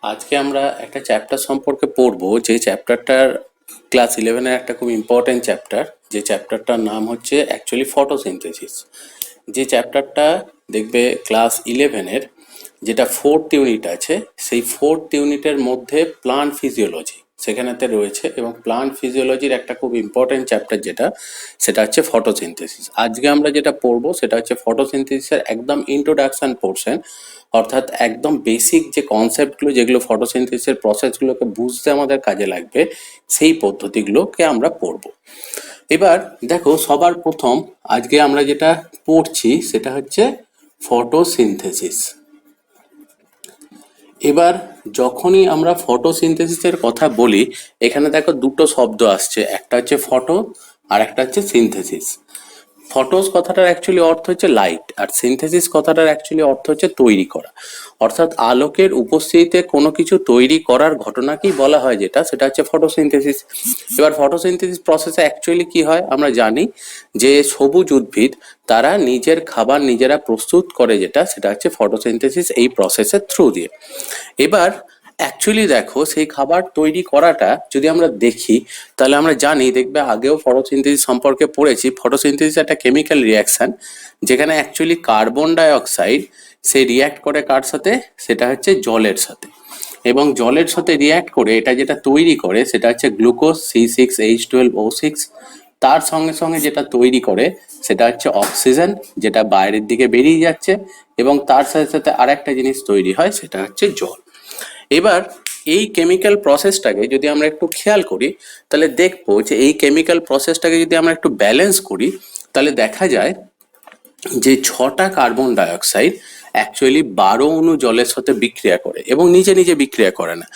আজকে আমরা একটা চ্যাপ্টার সম্পর্কে পড়বো, যে চ্যাপ্টারটার ক্লাস 11-এর একটা খুব ইম্পর্টেন্ট চ্যাপ্টার। যে চ্যাপ্টারটার নাম হচ্ছে অ্যাকচুয়ালি ফটোসিনথেসিস। যে চ্যাপ্টারটা দেখবে ক্লাস 11-এর যেটা 4th ইউনিট আছে, সেই 4th ইউনিটের মধ্যে প্লান্ট ফিজিওলজি সেখানেতে রয়েছে, এবং প্লান্ট ফিজিওলজির একটা খুব ইম্পর্টেন্ট চ্যাপ্টার সেটা হচ্ছে ফটোসিনথেসিস। আজকে আমরা যেটা পড়বো সেটা হচ্ছে ফটোসিনথেসিসের একদম ইন্ট্রোডাকশন পোর্শন, অর্থাৎ একদম বেসিক যে কনসেপ্টগুলো, যেগুলো ফটোসিনথেসিসের প্রসেসগুলোকে বুঝতে আমাদের কাজে লাগবে, সেই পদ্ধতিগুলোকে আমরা পড়ব। এবার দেখো, সবার প্রথম আজকে আমরা যেটা পড়ছি সেটা হচ্ছে ফটোসিনথেসিস। এবার যখনই আমরা ফটোসিনথেসিসের কথা বলি, এখানে দেখো দুটো শব্দ আসছে, একটা হচ্ছে ফটো আর একটা হচ্ছে সিনথেসিস। ফটোস কথাটার অ্যাকচুয়ালি অর্থ হচ্ছে লাইট, আর সিনথেসিস কথাটার অ্যাকচুয়ালি অর্থ হচ্ছে তৈরি করা। অর্থাৎ আলোকের উপস্থিতিতে কোনো কিছু তৈরি করার ঘটনাকেই বলা হয় সেটা হচ্ছে ফটোসিনথেসিস। এবার ফটোসিনথেসিস প্রসেসে অ্যাকচুয়ালি কি হয় আমরা জানি, যে সবুজ উদ্ভিদ তারা নিজের খাবার নিজেরা প্রস্তুত করে, সেটা হচ্ছে ফটোসিনথেসিস এই প্রসেসের থ্রু দিয়ে। এবার অ্যাকচুয়ালি দেখো, সেই খাবার তৈরি করাটা যদি আমরা দেখি, তাহলে আমরা জানি, দেখবে আগেও ফটোসিনথেসিস সম্পর্কে পড়েছি। ফটোসিনথেসিস একটা কেমিক্যাল রিয়াকশন, যেখানে অ্যাকচুয়ালি কার্বন ডাইঅক্সাইড সে রিয়াক্ট করে কার সাথে, সেটা হচ্ছে জলের সাথে, এবং জলের সাথে রিয়াক্ট করে এটা যেটা তৈরি করে সেটা হচ্ছে গ্লুকোজ C6H12O6। তার সঙ্গে সঙ্গে যেটা তৈরি করে সেটা হচ্ছে অক্সিজেন, যেটা বাইরের দিকে বেরিয়ে যাচ্ছে, এবং তার সাথে সাথে আরেকটা জিনিস তৈরি হয়, সেটা হচ্ছে জল। এবার এই কেমিক্যাল প্রসেসটাকে যদি আমরা একটু খেয়াল করি, তাহলে দেখবো যে এই কেমিক্যাল প্রসেসটাকে যদি আমরা একটু ব্যালেন্স করি, তাহলে দেখা যায় যে 6টা কার্বন ডাইঅক্সাইড অ্যাকচুয়ালি 12 অণু জলের সাথে বিক্রিয়া করে, এবং নিজে নিজে বিক্রিয়া করে না।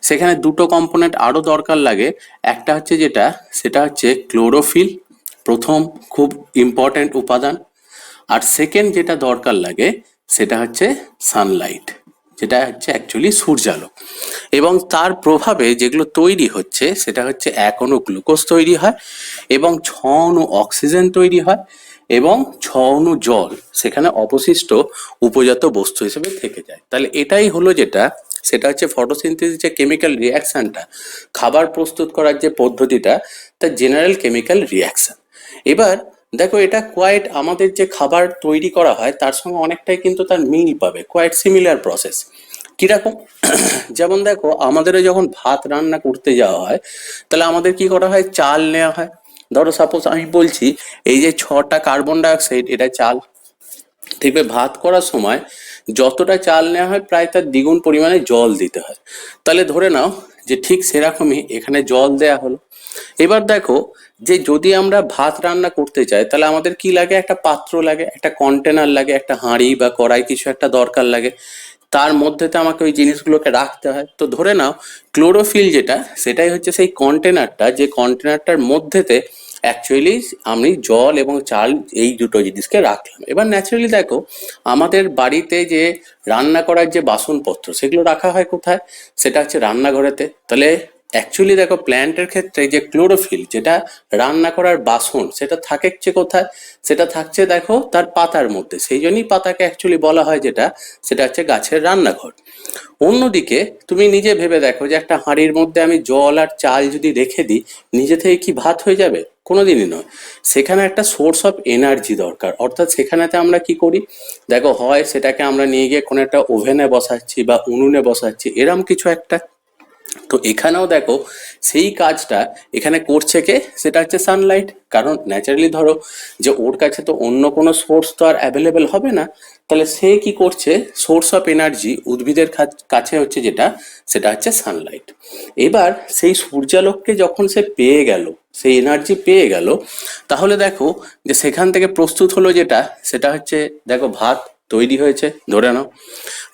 সেখানে দুটো কম্পোনেন্ট আরো দরকার লাগে। একটা হচ্ছে সেটা হচ্ছে ক্লোরোফিল, প্রথম খুব ইম্পর্ট্যান্ট উপাদান। আর সেকেন্ড যেটা দরকার লাগে সেটা হচ্ছে সানলাইট, যেটা হচ্ছে অ্যাকচুয়ালি সূর্যালোক। এবং তার প্রভাবে যেগুলো তৈরি হচ্ছে সেটা হচ্ছে 1 অণু গ্লুকোজ তৈরি হয়, এবং 6 অণু অক্সিজেন তৈরি হয়, এবং 6 অণু জল সেখানে অবশিষ্ট উপজাত বস্তু হিসেবে থেকে যায়। তাহলে এটাই হলো সেটা হচ্ছে ফটোসিনথেসিস, যে কেমিক্যাল রিয়াকশনটা, খাবার প্রস্তুত করার যে পদ্ধতিটা, তার জেনারেল কেমিক্যাল রিয়াকশন। এবার দেখো, এটা কোয়াইট আমাদের যে খাবার তৈরি করা হয় তার সঙ্গে অনেকটাই কিন্তু তার মিল পাবে, কোয়াইট সিমিলার প্রসেস। কিরকম? যেমন দেখো, আমাদেরও যখন ভাত রান্না করতে যাওয়া হয়, তাহলে আমাদের কি করা হয়, চাল নেওয়া হয়। ধরো সাপোজ আমি বলছি, এই যে 6টা কার্বন ডাইঅক্সাইড, এটা চাল। দেখবে ভাত করার সময় যতটা চাল নেওয়া হয় প্রায় তার দ্বিগুণ পরিমাণে জল দিতে হয়। তাহলে ধরে নাও যে ঠিক সেরকমই এখানে জল দেয়া হলো। এবার দেখো, যে যদি আমরা ভাত রান্না করতে চাই, তাহলে আমাদের কি লাগে, একটা পাত্র লাগে, একটা কন্টেনার লাগে, একটা হাঁড়ি বা কড়াই কিছু একটা দরকার লাগে। তার মধ্যেতে আমাকে ওই জিনিসগুলোকে রাখতে হয়। তো ধরে নাও ক্লোরোফিল সেটাই হচ্ছে সেই কন্টেনারটা, যে কন্টেনারটার মধ্যেতে অ্যাকচুয়ালি আমি জল এবং চাল এই দুটো জিনিসকে রাখলাম। এবার ন্যাচারালি দেখো, আমাদের বাড়িতে যে রান্না করার যে বাসনপত্র সেগুলো রাখা হয় কোথায়, সেটা হচ্ছে রান্নাঘরেতে। তাহলে অ্যাকচুয়ালি দেখো, প্ল্যান্টের ক্ষেত্রে যে ক্লোরোফিল, যেটা রান্না করার বাসন, সেটা থাকছে কোথায়, সেটা থাকছে দেখো তার পাতার মধ্যে। সেই জন্যই পাতাকে অ্যাকচুয়ালি বলা হয় সেটা হচ্ছে গাছের রান্নাঘর। অন্যদিকে তুমি নিজে ভেবে দেখো, যে একটা হাঁড়ির মধ্যে আমি জল আর চাল যদি রেখে দিই, নিজে থেকে কি ভাত হয়ে যাবে? কোনোদিনই নয়। সেখানে একটা সোর্স অফ এনার্জি দরকার। অর্থাৎ সেখানেতে আমরা কি করি, দেখো, হয় সেটাকে আমরা নিয়ে গিয়ে কোনো একটা ওভেনে বসাচ্ছি বা উনুনে বসাচ্ছি, এরম কিছু একটা। তো এখানেও দেখো, সেই কাজটা এখানে করছে কে, সেটা হচ্ছে সানলাইট। কারণ ন্যাচারালি ধরো, যে ওর কাছে তো অন্য কোনো সোর্স তো আর অ্যাভেলেবেল হবে না। তাহলে সে কি করছে, সোর্স অফ এনার্জি উদ্ভিদের কাছে হচ্ছে সেটা হচ্ছে সানলাইট। এবার সেই সূর্যালোককে যখন সে পেয়ে গেল, সেই এনার্জি পেয়ে গেল, তাহলে দেখো যে সেখান থেকে প্রস্তুত হলো সেটা হচ্ছে, দেখো, ভাত তৈরি হয়েছে ধরে নাও।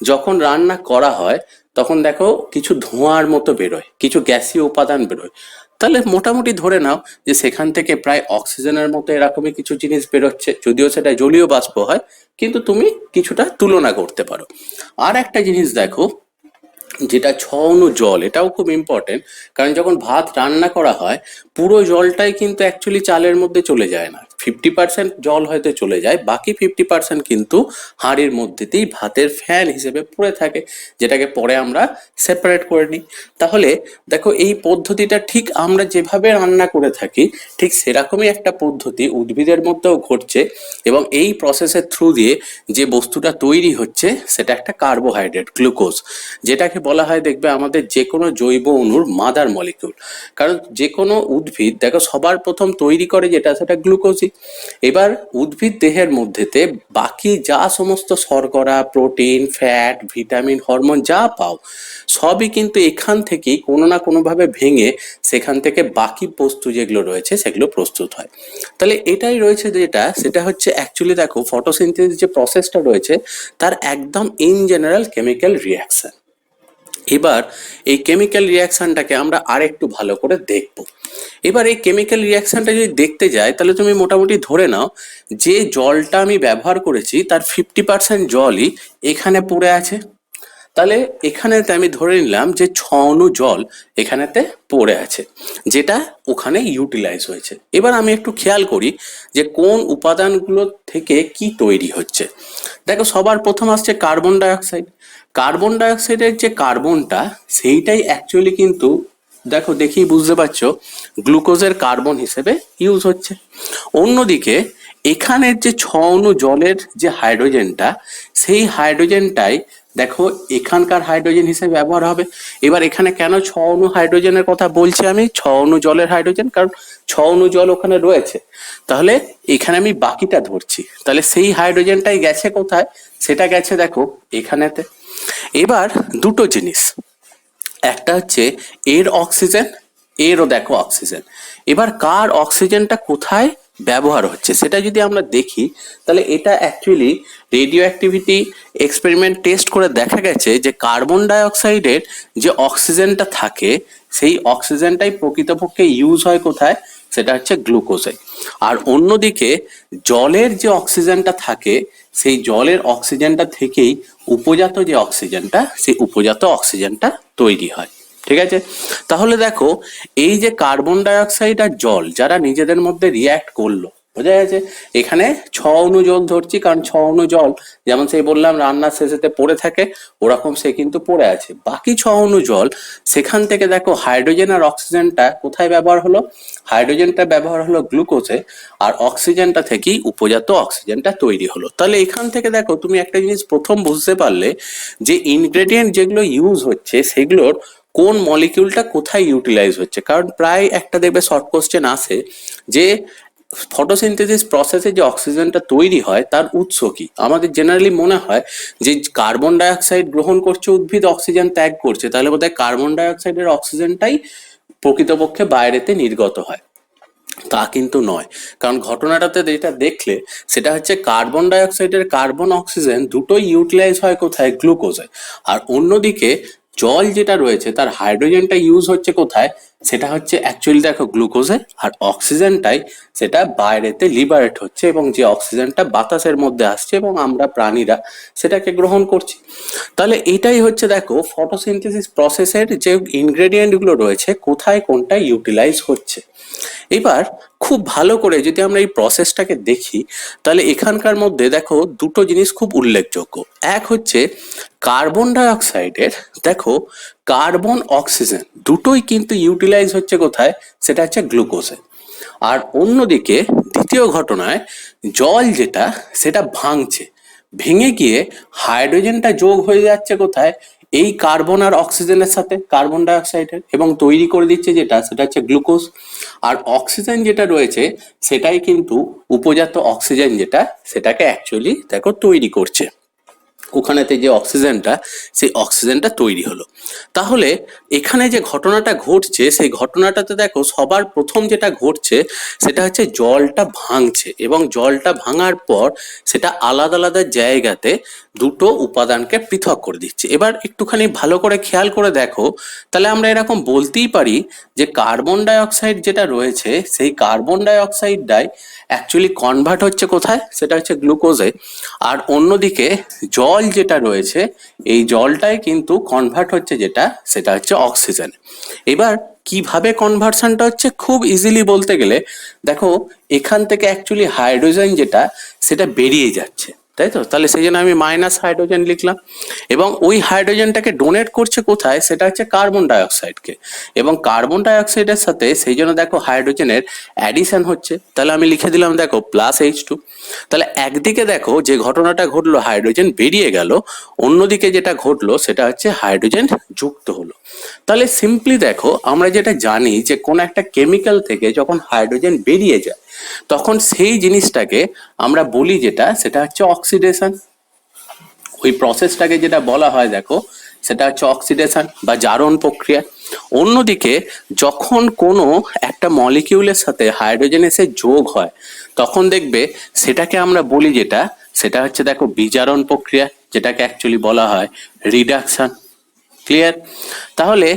যখন রান্না করা হয় তখন দেখো কিছু ধোঁয়ার মতো বেরোয়, কিছু গ্যাসীয় উপাদান বেরোয়। তাহলে মোটামুটি ধরে নাও যে সেখান থেকে প্রায় অক্সিজেনের মতো এরকমই কিছু জিনিস বেরোচ্ছে, যদিও সেটা জলীয় বাষ্প হয়, কিন্তু তুমি কিছুটা তুলনা করতে পারো। আর একটা জিনিস দেখো, যেটা 6 অণু জল, এটাও খুব ইম্পর্টেন্ট। কারণ যখন ভাত রান্না করা হয়, পুরো জলটাই কিন্তু অ্যাকচুয়ালি চালের মধ্যে চলে যায় না, 50% জল হয়তো চলে যায়, বাকি 50% কিন্তু হাঁড়ির মধ্যেতেই ভাতের ফ্যান হিসেবে পড়ে থাকে, যেটাকে পরে আমরা সেপারেট করে নিই। তাহলে দেখো এই পদ্ধতিটা ঠিক আমরা যেভাবে রান্না করে থাকি ঠিক সেরকমই একটা পদ্ধতি উদ্ভিদের মধ্যেও ঘটছে, এবং এই প্রসেসের থ্রু দিয়ে যে বস্তুটা তৈরি হচ্ছে সেটা একটা কার্বোহাইড্রেট, গ্লুকোজ, যেটাকে বলা হয় দেখবে আমাদের যে কোনো জৈব অণুর মাদার মলিকিউল। কারণ যে কোনো উদ্ভিদ দেখো সবার প্রথম তৈরি করে যেটা সেটা গ্লুকোজই। এবার উদ্ভিদ দেহের মধ্যেতে বাকি যা সমস্ত শর্করা, প্রোটিন, ফ্যাট, ভিটামিন, হরমোন যা পাও সবই কিন্তু এখান থেকেই কোনো না কোনোভাবে ভেঙে সেখান থেকে বাকি বস্তু যেগুলো রয়েছে সেগুলো প্রস্তুত হয়। তাহলে এটাই রয়েছে যেটা, সেটা হচ্ছে অ্যাকচুয়ালি দেখো ফটোসিনথেসিস যে প্রসেসটা রয়েছে তার একদম ইন জেনারেল কেমিক্যাল রিয়াকশন। এবার এই কেমিক্যাল রিয়াকশনটাকে আমরা আরেকটু ভালো করে দেখব। এবার এই কেমিক্যাল রিয়াকশনটা যদি দেখতে যাই তাহলে তুমি মোটামুটি ধরে নাও যে জলটা আমি ব্যবহার করেছি তার 50% জলই এখানে পড়ে আছে। তাহলে এখানেতে আমি ধরে নিলাম যে 6 অণু জল এখানেতে পড়ে আছে, যেটা ওখানে ইউটিলাইজ হয়েছে। এবার আমি একটু খেয়াল করি যে কোন উপাদানগুলো থেকে কি তৈরি হচ্ছে। দেখো সবার প্রথম আসছে কার্বন ডাইঅক্সাইড। কার্বন ডাইঅক্সাইডের যে কার্বনটা সেইটাই অ্যাকচুয়ালি কিন্তু দেখো দেখেই বুঝতে পারছো গ্লুকোজের কার্বন হিসেবে ইউজ হচ্ছে। অন্যদিকে এখানের যে 6 অণু জলের যে হাইড্রোজেনটা, সেই হাইড্রোজেনটাই দেখো এখানকার হাইড্রোজেন হিসেবে ব্যবহার হবে। এবার এখানে কেন 6 অণু হাইড্রোজেনের কথা বলছি আমি, 6 অণু জলের হাইড্রোজেন, কারণ 6 অণু জল ওখানে রয়েছে। তাহলে এখানে আমি বাকিটা ধরছি, তাহলে সেই হাইড্রোজেনটাই গেছে কোথায়, সেটা গেছে দেখো এখানেতে। এবার দুটো জিনিস, একটা হচ্ছে এর অক্সিজেন, এরও দেখো অক্সিজেন। এবার কার অক্সিজেনটা কোথায় ব্যবহার হচ্ছে সেটা যদি আমরা দেখি তাহলে এটা actually radio activity experiment test করে দেখা গেছে যে কার্বন ডাইঅক্সাইডের যে অক্সিজেনটা থাকে সেই অক্সিজেনটাই প্রকৃতপক্ষে ইউজ হয় কোথায়, সেটা হচ্ছে গ্লুকোজে। আর অন্যদিকে জলের যে অক্সিজেনটা থাকে সেই জলের অক্সিজেনটা থেকেই উপজাত যে অক্সিজেনটা, সেই উপজাত অক্সিজেনটা তৈরি হয়। ঠিক আছে, তাহলে দেখো এই যে কার্বন ডাইঅক্সাইড আর জল যারা নিজেদের মধ্যে রিয়্যাক্ট করলো, বোঝা গেছে। এখানে 6 অণু জল ধরছি কারণ 6 অণু জল যেমন সেই বললাম রান্নার শেষেতে পড়ে থাকে, ওরকম সে কিন্তু পড়ে আছে। বাকি 6 অণু জল সেখান থেকে দেখো হাইড্রোজেন আর অক্সিজেনটা কোথায় ব্যবহার হলো, হাইড্রোজেনটা ব্যবহার হলো গ্লুকোজে, আর অক্সিজেনটা থেকেই উপজাত অক্সিজেনটা তৈরি হলো। তাহলে এখান থেকে দেখো তুমি একটা জিনিস প্রথম বুঝতে পারলে যে ইনগ্রেডিয়েন্ট যেগুলো ইউজ হচ্ছে সেগুলোর কোন মলিকিউলটা কোথায় ইউটিলাইজ হচ্ছে। কারণ প্রায় একটা দেখবে শর্ট কোশ্চেন আসে যে ফটোসিনথেসিস প্রসেসে যে অক্সিজেনটা তৈরি হয় তার উৎস কি। আমাদের জেনারেলি মনে হয় যে কার্বন ডাইঅক্সাইড গ্রহণ করছে উদ্ভিদ, অক্সিজেন ত্যাগ করছে, তাহলে বোধহয় কার্বন ডাইঅক্সাইডের অক্সিজেনটাই প্রকৃতপক্ষে বাইরেতে নির্গত হয়। তা কিন্তু নয়, কারণ ঘটনাটাতে যেটা দেখলে সেটা হচ্ছে কার্বন ডাইঅক্সাইডের কার্বন অক্সিজেন দুটোই ইউটিলাইজ হয় কোথায়, গ্লুকোজে। আর অন্যদিকে জল যেটা রয়েছে তার হাইড্রোজেনটা ইউজ হচ্ছে কোথায়, সেটা হচ্ছে অ্যাকচুয়ালি দেখো গ্লুকোজে, আর অক্সিজেনটাই সেটা বাইরেতে লিবারেট হচ্ছে এবং যে অক্সিজেনটা বাতাসের মধ্যে আসছে এবং আমরা প্রাণীরা সেটাকে গ্রহণ করছি। তাহলে এটাই হচ্ছে দেখো ফটোসিনথেসিস প্রসেসের যে ইনগ্রেডিয়েন্টগুলো রয়েছে কোথায় কোনটা ইউটিলাইজ হচ্ছে। এবার খুব ভালো করে যদি আমরা এই প্রসেসটাকে দেখি তাহলে এখানকার মধ্যে দেখো দুটো জিনিস খুব উল্লেখযোগ্য। এক হচ্ছে কার্বন ডাইঅক্সাইডের দেখো কার্বন অক্সিজেন দুটোই কিন্তু ইউটিলাইজ হচ্ছে কোথায়, সেটা হচ্ছে গ্লুকোজে। আর অন্যদিকে দ্বিতীয় ঘটনায় জল যেটা সেটা ভাঙছে, ভেঙে গিয়ে হাইড্রোজেনটা যোগ হয়ে যাচ্ছে কোথায়, এই কার্বন আর অক্সিজেনের সাথে কার্বন ডাইঅক্সাইডের, এবং তৈরি করে দিচ্ছে যেটা সেটা হচ্ছে গ্লুকোজ। আর অক্সিজেন যেটা রয়েছে সেটাই কিন্তু উপজাত অক্সিজেন যেটা সেটাকে অ্যাকচুয়ালি দেখো তৈরি করছে, ওখানেতে যে অক্সিজেনটা সেই অক্সিজেনটা তৈরি হলো। তাহলে এখানে যে ঘটনাটা ঘটছে সেই ঘটনাটাতে দেখো সবার প্রথম যেটা ঘটছে সেটা হচ্ছে জলটা ভাঙছে, এবং জলটা ভাঙার পর সেটা আলাদা আলাদা জায়গাতে দুটো উপাদানকে পৃথক করে দিচ্ছে। এবার একটুখানি ভালো করে খেয়াল করে দেখো তাহলে আমরা এরকম বলতেই পারি যে কার্বন ডাইঅক্সাইড যেটা রয়েছে সেই কার্বন ডাইঅক্সাইডটাই অ্যাকচুয়ালি কনভার্ট হচ্ছে কোথায়, সেটা হচ্ছে গ্লুকোজে। আর অন্যদিকে জল জল যেটা রয়েছে এই জলটাই কিন্তু কনভার্ট হচ্ছে যেটা সেটা হচ্ছে অক্সিজেন। এবার কিভাবে কনভার্সনটা হচ্ছে খুব ইজিলি বলতে গেলে দেখো এখান থেকে অ্যাকচুয়ালি হাইড্রোজেন যেটা সেটা বেরিয়ে যাচ্ছে, তাই তো? তাহলে সেই জন্য আমি মাইনাস হাইড্রোজেন লিখলাম এবং ওই হাইড্রোজেনটাকে ডোনেট করছে কোথায়, সেটা হচ্ছে কার্বন ডাইঅক্সাইডকে, এবং কার্বন ডাইঅক্সাইডের সাথে সেই জন্য দেখো হাইড্রোজেনের অ্যাডিশন হচ্ছে। তাহলে আমি লিখে দিলাম দেখো +H2। তাহলে একদিকে দেখো যে ঘটনাটা ঘটলো হাইড্রোজেন বেরিয়ে গেল, অন্যদিকে যেটা ঘটলো সেটা হচ্ছে হাইড্রোজেন যুক্ত হলো। তাহলে সিম্পলি দেখো আমরা যেটা জানি যে কোন একটা কেমিক্যাল থেকে যখন হাইড্রোজেন বেরিয়ে যায় তখন সেই জিনিসটাকে আমরা বলি যেটা সেটা হচ্ছে অক্সিডেশন। ওই প্রসেসটাকে যেটা বলা হয় দেখো সেটা হচ্ছে অক্সিডেশন বা জারণ প্রক্রিয়া। অন্যদিকে যখন কোনো একটা মলিকিউলের সাথে হাইড্রোজেন এসে যোগ হয় তখন দেখবে সেটাকে আমরা বলি যেটা সেটা হচ্ছে দেখো বিজারণ প্রক্রিয়া, যেটাকে অ্যাকচুয়ালি বলা হয় রিডাকশন। ক্লিয়ার? তাহলে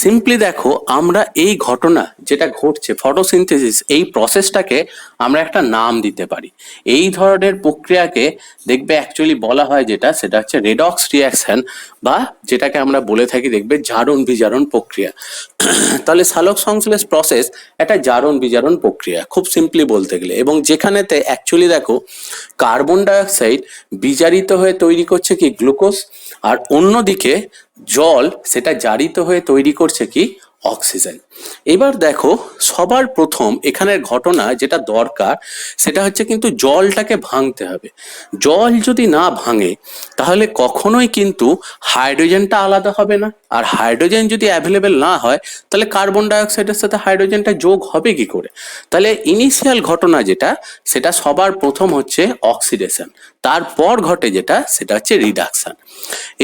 সিম্পলি দেখো আমরা এই ঘটনা যেটা ঘটছে ফটোসিনথেসিস এই প্রসেসটাকে আমরা একটা নাম দিতে পারি। এই ধরনের প্রক্রিয়াকে দেখবে অ্যাকচুয়ালি বলা হয় যেটা সেটা হচ্ছে রেডক্স রিয়াকশন বা যেটাকে আমরা বলে থাকি দেখবে জারণ বিজারণ প্রক্রিয়া। তাহলে সালোক সংশ্লেষ প্রসেস একটা জারণ বিজারণ প্রক্রিয়া খুব সিম্পলি বলতে গেলে, এবং যেখানেতে অ্যাকচুয়ালি দেখো কার্বন ডাইঅক্সাইড বিজারিত হয়ে তৈরি করছে কি গ্লুকোজ, আর অন্যদিকে জল সেটা জারিত হয়ে তৈরি করছে কি অক্সিজেন। এবার দেখো সবার প্রথম এখানের ঘটনা যেটা দরকার সেটা হচ্ছে কিন্তু জলটাকে ভাঙতে হবে। জল যদি না ভাঙে তাহলে কখনোই কিন্তু হাইড্রোজেনটা আলাদা হবে না, আর হাইড্রোজেন যদি অ্যাভেলেবেল না হয় তাহলে কার্বন ডাইঅক্সাইডের সাথে হাইড্রোজেনটা যোগ হবে কি করে? তাহলে ইনিশিয়াল ঘটনা যেটা সেটা সবার প্রথম হচ্ছে অক্সিডেশন, তারপর ঘটে যেটা সেটা হচ্ছে রিডাকশন।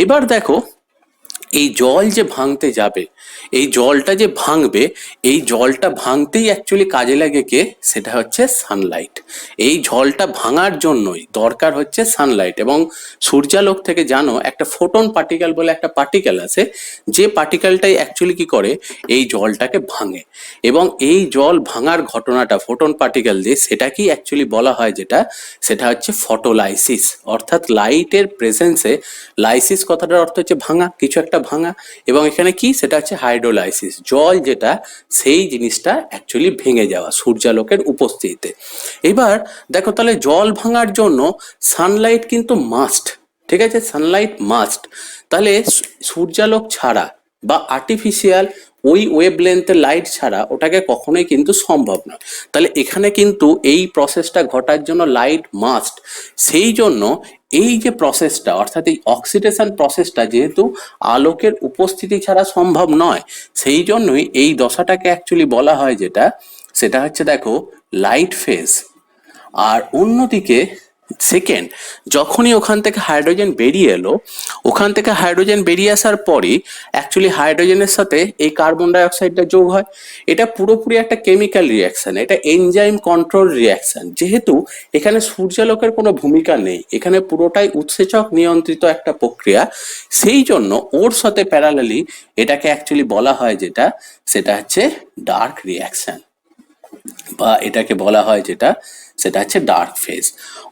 এবার দেখো এই জল যে ভাঙতে যাবে, এই জলটা যে ভাঙবে, এই জলটা ভাঙতেই অ্যাকচুয়ালি কাজে লাগে কে, সেটা হচ্ছে সানলাইট। এই জলটা ভাঙার জন্যই দরকার হচ্ছে সানলাইট, এবং সূর্যালোক থেকে জানো একটা ফোটন পার্টিকেল বলে একটা পার্টিকেল আছে, যে পার্টিকেলটাই অ্যাকচুয়ালি কি করে এই জলটাকে ভাঙে, এবং এই জল ভাঙার ঘটনাটা ফোটন পার্টিকেল দিয়ে সেটাকেই অ্যাকচুয়ালি বলা হয় যেটা সেটা হচ্ছে ফটোলাইসিস। অর্থাৎ লাইটের প্রেজেন্সে, লাইসিস কথাটার অর্থ হচ্ছে ভাঙা, কিছু একটা ভাঙা, এবং এখানে কি সেটা হচ্ছে হাইড্রোলাইসিস, জল যেটা সেই জিনিসটা অ্যাকচুয়ালি ভেঙে যাওয়া সূর্যালোকের উপস্থিতিতে। এবার দেখো তাহলে জল ভাঙার জন্য সানলাইট কিন্তু মাস্ট, ঠিক আছে? Sunlight must. তাহলে সূর্যালোক ছাড়া বা আর্টিফিশিয়াল ওই ওয়েভ লেন্থের লাইট ছাড়া ওটাকে কখনোই কিন্তু সম্ভব নয়। তাহলে এখানে কিন্তু এই প্রসেসটা ঘটার জন্য লাইট মাস্ট। সেই জন্য এই যে প্রসেসটা অর্থাৎ এই অক্সিডেশন প্রসেসটা যেহেতু আলোকের উপস্থিতি ছাড়া সম্ভব নয়, সেই জন্যই এই দশাটাকে অ্যাকচুয়ালি বলা হয় যেটা সেটা হচ্ছে দেখো লাইট ফেজ। আর অন্যদিকে সেকেন্ড যখনই ওখান থেকে হাইড্রোজেন বেরিয়ে এলো, ওখান থেকে হাইড্রোজেন বেরিয়ে আসার পরই অ্যাকচুয়ালি হাইড্রোজেনের সাথে এই কার্বন ডাইঅক্সাইডটা যোগ হয়। এটা পুরোপুরি একটা কেমিক্যাল রিয়াকশন, এটা এনজাইম কন্ট্রোল রিয়াকশন। যেহেতু এখানে সূর্যালোকের কোনো ভূমিকা নেই, এখানে পুরোটাই উৎসেচক নিয়ন্ত্রিত একটা প্রক্রিয়া, সেই জন্য ওর সাথে প্যারালালি এটাকে অ্যাকচুয়ালি বলা হয় যেটা সেটা হচ্ছে ডার্ক রিয়াকশন, বা এটাকে বলা হয় যেটা সেটা হচ্ছে ডার্ক ফেজ।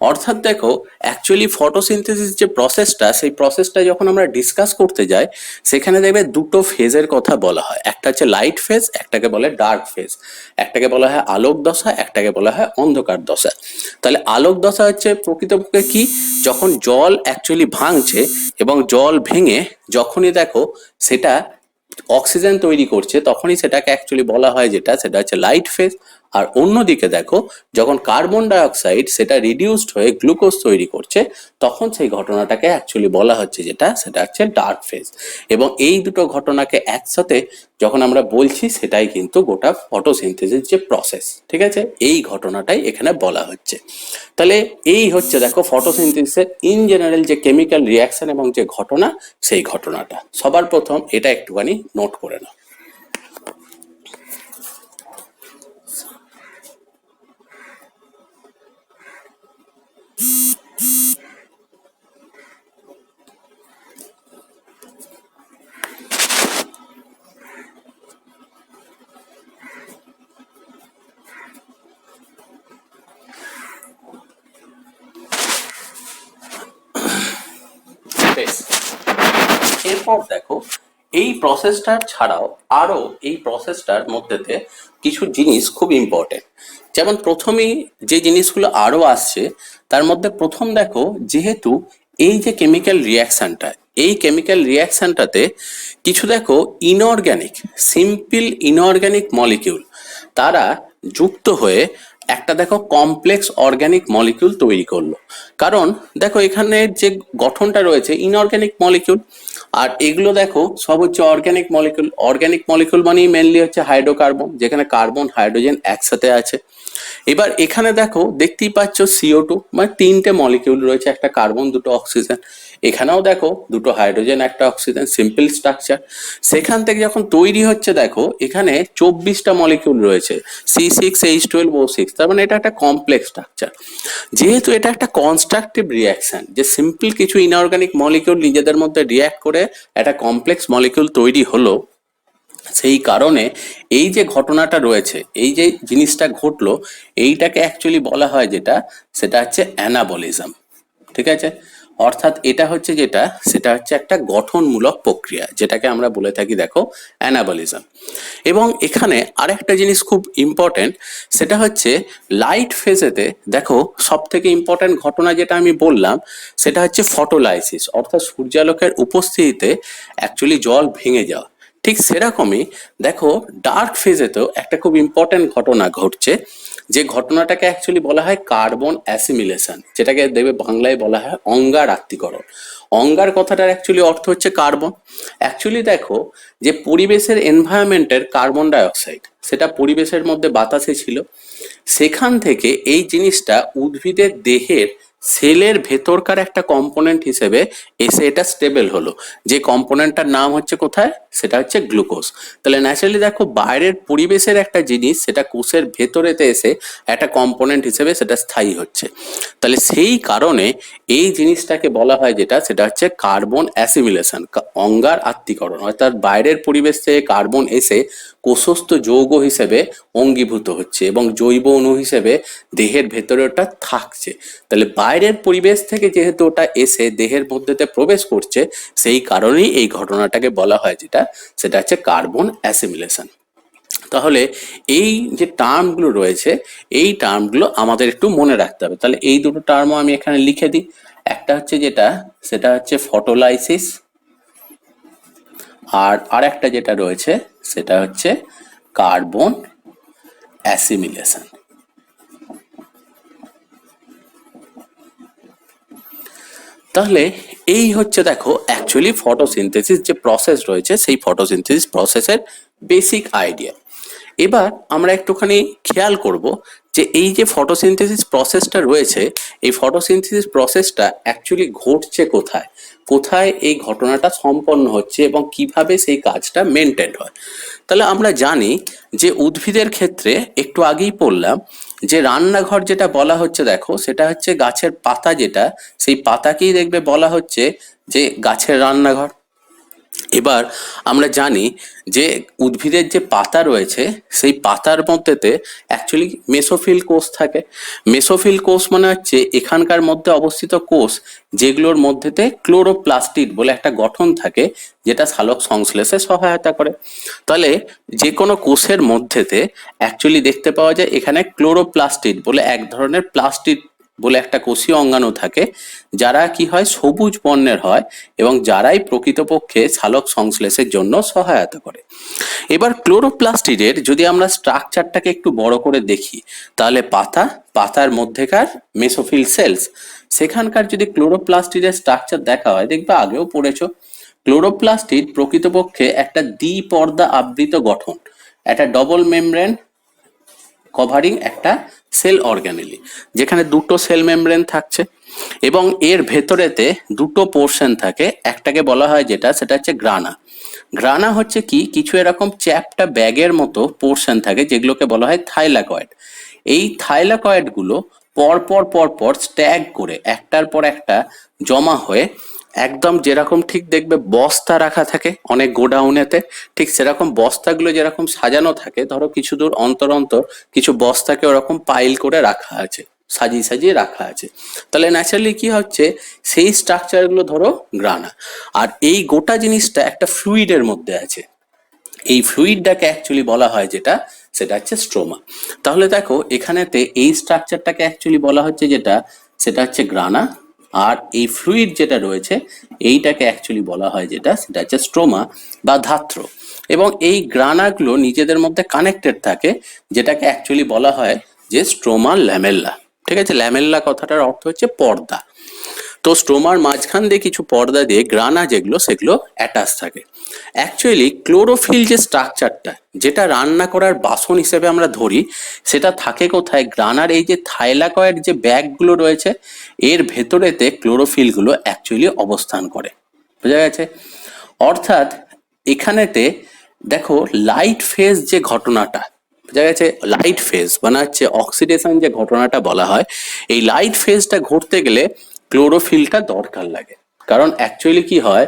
অর্থাৎ দেখো অ্যাকচুয়ালি ফটোসিনথেসিস যে প্রসেসটা, সেই প্রসেসটা যখন আমরা ডিসকাস করতে যাই সেখানে দেখবে দুটো ফেজের কথা বলা হয়, একটা হচ্ছে লাইট ফেজ, একটাকে বলে ডার্ক ফেজ। একটাকে বলা হয় আলোক দশা, একটাকে বলা হয় অন্ধকার দশা। তাহলে আলোক দশা হচ্ছে প্রকৃতপক্ষে কি, যখন জল অ্যাকচুয়ালি ভাঙছে এবং জল ভেঙে যখনই দেখো সেটা অক্সিজেন তৈরি করছে তখনই সেটাকে অ্যাকচুয়ালি বলা হয় যেটা সেটা হচ্ছে লাইট ফেজ। আর অন্যদিকে দেখো যখন কার্বন ডাইঅক্সাইড সেটা রিডিউসড হয়ে গ্লুকোজ তৈরি করছে তখন সেই ঘটনাটাকে অ্যাকচুয়ালি বলা হচ্ছে যেটা সেটা হচ্ছে ডার্ক ফেজ। এবং এই দুটো ঘটনাকে একসাথে যখন আমরা বলছি সেটাই কিন্তু গোটা ফটোসিনথেসিস যে প্রসেস, ঠিক আছে, এই ঘটনাটাই এখানে বলা হচ্ছে। তাহলে এই হচ্ছে দেখো ফটোসিনথেসিসের ইন জেনারেল যে কেমিক্যাল রিয়াকশন এবং যে ঘটনা, সেই ঘটনাটা সবার প্রথম এটা একটুখানি নোট করে নাও। এরপর দেখো এই প্রসেসটার ছাড়াও আরো এই প্রসেসটার মধ্যেতে কিছু জিনিস খুব ইম্পর্টেন্ট। যেমন প্রথমেই যে জিনিসগুলো আরো আসছে তার মধ্যে প্রথম দেখো, যেহেতু এই যে কেমিক্যাল রিয়াকশনটা, এই কেমিক্যাল রিয়াকশনটাতে কিছু দেখো ইনঅর্গ্যানিক, সিম্পল ইনঅর্গ্যানিক মলিকিউল তারা যুক্ত হয়ে একটা দেখো কমপ্লেক্স অর্গানিক মলিকিউল তৈরি করলো। কারণ দেখো এখানে যে গঠনটা রয়েছে ইনঅর্গ্যানিক মলিকিউল, আর এগুলো দেখো সব হচ্ছে অর্গানিক মলিকিউল। অর্গানিক মলিকিউল মানেই মেনলি হচ্ছে হাইড্রোকার্বন, যেখানে কার্বন হাইড্রোজেন একসাথে আছে। এবার এখানে দেখো দেখতেই পাচ্ছ CO2, মানে তিনটে মলিকিউল রয়েছে, একটা কার্বন দুটো অক্সিজেন। এখানেও দেখো দুটো হাইড্রোজেন একটা অক্সিজেন, সিম্পল স্ট্রাকচার। সেখান থেকে যখন তৈরি হচ্ছে দেখো এখানে 24টা মলিকিউল রয়েছে, C6H12O6, তার মানে এটা একটা কমপ্লেক্স স্ট্রাকচার। যেহেতু এটা একটা কনস্ট্রাকটিভ রিয়াকশন, যে সিম্পল কিছু ইনঅর্গানিক মলিকিউল নিজেদের মধ্যে রিয়াক্ট করে একটা কমপ্লেক্স মলিকিউল তৈরি হলো, সেই কারণে এই যে ঘটনাটা রয়েছে, এই যে জিনিসটা ঘটলো, এইটাকে অ্যাকচুয়ালি বলা হয় যেটা, সেটা হচ্ছে অ্যানাবলিজম। ঠিক আছে, অর্থাৎ এটা হচ্ছে যেটা, সেটা হচ্ছে একটা গঠনমূলক প্রক্রিয়া, যেটাকে আমরা বলে থাকি দেখো অ্যানাবলিজম। এবং এখানে আরেকটা জিনিস খুব ইম্পর্টেন্ট, সেটা হচ্ছে লাইট ফেজেতে দেখো সব থেকে ইম্পর্টেন্ট ঘটনা যেটা আমি বললাম, সেটা হচ্ছে ফটোলাইসিস, অর্থাৎ সূর্যালোকের উপস্থিতিতে অ্যাকচুয়ালি জল ভেঙে যাওয়া। ঠিক সেরকমই দেখো ডার্ক ফেজেতেও একটা খুব ইম্পর্টেন্ট ঘটনা ঘটছে, যে ঘটনাটাকে অ্যাকচুয়ালি বলা হয় কার্বন অ্যাসিমিলেশন, যেটাকে দেবে বাংলায় বলা হয় অঙ্গার আত্তীকরণ। অঙ্গার কথাটার অ্যাকচুয়ালি অর্থ হচ্ছে কার্বন। অ্যাকচুয়ালি দেখো যে পরিবেশের এনভায়রনমেন্টের কার্বন ডাইঅক্সাইড সেটা পরিবেশের মধ্যে বাতাসে ছিল, সেখান থেকে এই জিনিসটা উদ্ভিদের দেহের সেলের ভেতরকার একটা কম্পোনেন্ট হিসেবে এসে এটা স্টেবল হলো, যে কম্পোনেন্টটার নাম হচ্ছে কোথায়, সেটা হচ্ছে গ্লুকোজ। তাহলে ন্যাচারালি দেখো বাইরের পরিবেশের একটা জিনিস সেটা কোষের ভেতরেতে এসে একটা কম্পোনেন্ট হিসেবে সেটা স্থায়ী হচ্ছে। তাহলে সেই কারণে এই জিনিসটাকে বলা হয় যেটা, সেটা হচ্ছে কার্বন অ্যাসিমিলেশন, অঙ্গার আত্তীকরণ। অর্থাৎ বাইরের পরিবেশ থেকে কার্বন এসে কোষস্থ যৌগ হিসেবে অঙ্গীভূত হচ্ছে এবং জৈব অণু হিসেবে দেহের ভেতরে ওটা থাকছে। তাহলে বাইরের পরিবেশ থেকে যেহেতু ওটা এসে দেহের মধ্যেতে প্রবেশ করছে, সেই কারণেই এই ঘটনাটাকে বলা হয় যেটা, সেটা হচ্ছে কার্বন অ্যাসিমিলেশন। তাহলে এই যে টার্মগুলো রয়েছে, এই টার্মগুলো আমাদের একটু মনে রাখতে হবে। তাহলে এই দুটো টার্মও আমি এখানে লিখে দিই। একটা হচ্ছে যেটা, সেটা হচ্ছে ফটোলাইসিস, আর আরেকটা যেটা রয়েছে সেটা হচ্ছে কার্বন অ্যাসিমিলেশন। তাহলে এই হচ্ছে দেখো অ্যাকচুয়ালি ফটোসিনথেসিস যে প্রসেস রয়েছে, সেই ফটোসিনথেসিস প্রসেসের বেসিক আইডিয়া। এবার আমরা একটুখানি খেয়াল করব যে এই যে ফটোসিনথেসিস প্রসেসটা রয়েছে, এই ফটোসিনথেসিস প্রসেসটা অ্যাকচুয়ালি ঘটছে কোথায়, কোথায় এই ঘটনাটা সম্পন্ন হচ্ছে এবং কিভাবে সেই কাজটা মেনটেন হয়। তাহলে আমরা জানি যে উদ্ভিদের ক্ষেত্রে একটু আগেই পড়লাম যে রান্নাঘর যেটা বলা হচ্ছে দেখো, সেটা হচ্ছে গাছের পাতা, যেটা সেই পাতাকেই দেখবে বলা হচ্ছে যে গাছের রান্নাঘর। এবার আমরা জানি যে উদ্ভিদের যে পাতা রয়েছে, সেই পাতার মধ্যেতে অ্যাকচুয়ালি মেসোফিল কোষ থাকে। মেসোফিল কোষ মানে হচ্ছে এখানকার মধ্যে অবস্থিত কোষ, যেগুলোর মধ্যেতে ক্লোরোপ্লাস্টিড বলে একটা গঠন থাকে, যেটা সালোক সংশ্লেষে সহায়তা করে। তাহলে যে কোনো কোষের মধ্যেতে অ্যাকচুয়ালি দেখতে পাওয়া যায় এখানে ক্লোরোপ্লাস্টিড বলে এক ধরনের প্লাস্টিড বলে একটা কোষীয় অঙ্গাণু থাকে, যারা কি হয় সবুজ বর্ণের হয় এবং যারাই প্রকৃতপক্ষে সালোক সংশ্লেষের জন্য সহায়তা করে। এবার ক্লোরোপ্লাস্টিডের যদি আমরা স্ট্রাকচারটাকে একটু বড় করে দেখি, তাহলে পাতার মধ্যেকার মেসোফিল সেলস, সেখানকার যদি ক্লোরোপ্লাস্টিডের স্ট্রাকচার দেখা হয়, দেখবে আগেও পড়েছো, ক্লোরোপ্লাস্টিড প্রকৃতপক্ষে একটা দ্বিপর্দা আবৃত গঠন, একটা ডবল মেমব্রেন কভারিং একটা সেল অর্গানেলি, যেখানে দুটো সেল মেমব্রেন থাকছে এবং এর ভেতরেতে দুটো পোর্শন থাকে। একটাকে বলা হয় যেটা, সেটা হচ্ছে গ্রানা। গ্রানা হচ্ছে কি, কিছু এরকম চ্যাপ্টা ব্যাগের মতো পোর্শন থাকে, যেগুলোকে বলা হয় থাইলাকয়েড। এই থাইলাকয়েড গুলো পরপর পরপর স্ট্যাগ করে একটার পর একটা জমা হয়ে একদম যেরকম ঠিক দেখবে বস্তা রাখা থাকে অনেক গোডাউনেতে, ঠিক সেরকম বস্তাগুলো যেরকম সাজানো থাকে, ধরো কিছু দূর অন্তর অন্তর কিছু বস্তাকে ওরকম পাইল করে রাখা আছে সাজিয়ে সাজিয়ে রাখা আছে। তাহলে ন্যাচারালি কি হচ্ছে, সেই স্ট্রাকচারগুলো ধরো গ্রানা, আর এই গোটা জিনিসটা একটা ফ্লুইডের মধ্যে আছে। এই ফ্লুইডটাকে অ্যাকচুয়ালি বলা হয় যেটা, সেটা হচ্ছে স্ট্রোমা। তাহলে দেখো এখানেতে এই স্ট্রাকচারটাকে অ্যাকচুয়ালি বলা হচ্ছে যেটা, সেটা হচ্ছে গ্রানা, আর এই ফ্লুইড যেটা রয়েছে এইটাকে অ্যাকচুয়ালি বলা হয় যেটা, সেটা হচ্ছে স্ট্রোমা বা ধাত্র। এবং এই গ্রানাগুলো নিজেদের মধ্যে কানেক্টেড থাকে, যেটাকে অ্যাকচুয়ালি বলা হয় যে স্ট্রোমা ল্যামেল্লা। ঠিক আছে, ল্যামেল্লা কথাটার অর্থ হচ্ছে পর্দা। তো স্ট্রোমার মাঝখান দিয়ে কিছু পর্দা দিয়ে গ্রানা যেগুলো, সেগুলো অ্যাটাচ থাকে। অ্যাকচুয়ালি ক্লোরোফিল যে স্ট্রাকচারটা, যেটা রান্না করার বাসন হিসেবে আমরা ধরি, সেটা থাকে কোথায়, গ্রানার এই যে থাইলাকয়েড যে ব্যাগগুলো রয়েছে এর ভেতরেতে ক্লোরোফিলগুলো অ্যাকচুয়ালি অবস্থান করে। বোঝা গেছে? অর্থাৎ এখানেতে দেখো লাইট ফেজ যে ঘটনাটা, বোঝা গেছে, লাইট ফেজ মানে হচ্ছে অক্সিডেশন যে ঘটনাটা বলা হয়, এই লাইট ফেজটা ঘটতে গেলে ক্লোরোফিলটা দরকার লাগে। কারণ অ্যাকচুয়ালি কি হয়,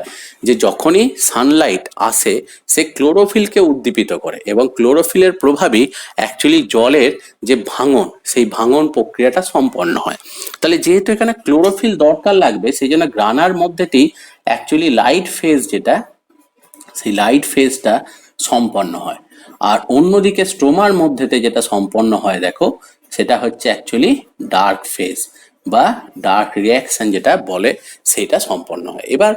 যে যখনই সানলাইট আসে সে ক্লোরোফিলকে উদ্দীপিত করে, এবং ক্লোরোফিলের প্রভাবই অ্যাকচুয়ালি জলের যে ভাঙন, সেই ভাঙন প্রক্রিয়াটা সম্পন্ন হয়। তাহলে যেহেতু এখানে ক্লোরোফিল দরকার লাগবে, সেই জন্য গ্রানার মধ্যেটি অ্যাকচুয়ালি লাইট ফেজ যেটা, সেই লাইট ফেজটা সম্পন্ন হয়। আর অন্যদিকে স্ট্রোমার মধ্যেতে যেটা সম্পন্ন হয় দেখো, সেটা হচ্ছে অ্যাকচুয়ালি ডার্ক ফেজ বা ডার্ক রিয়াকশন যেটা বলে, সেটা সম্পন্ন হয়। এবার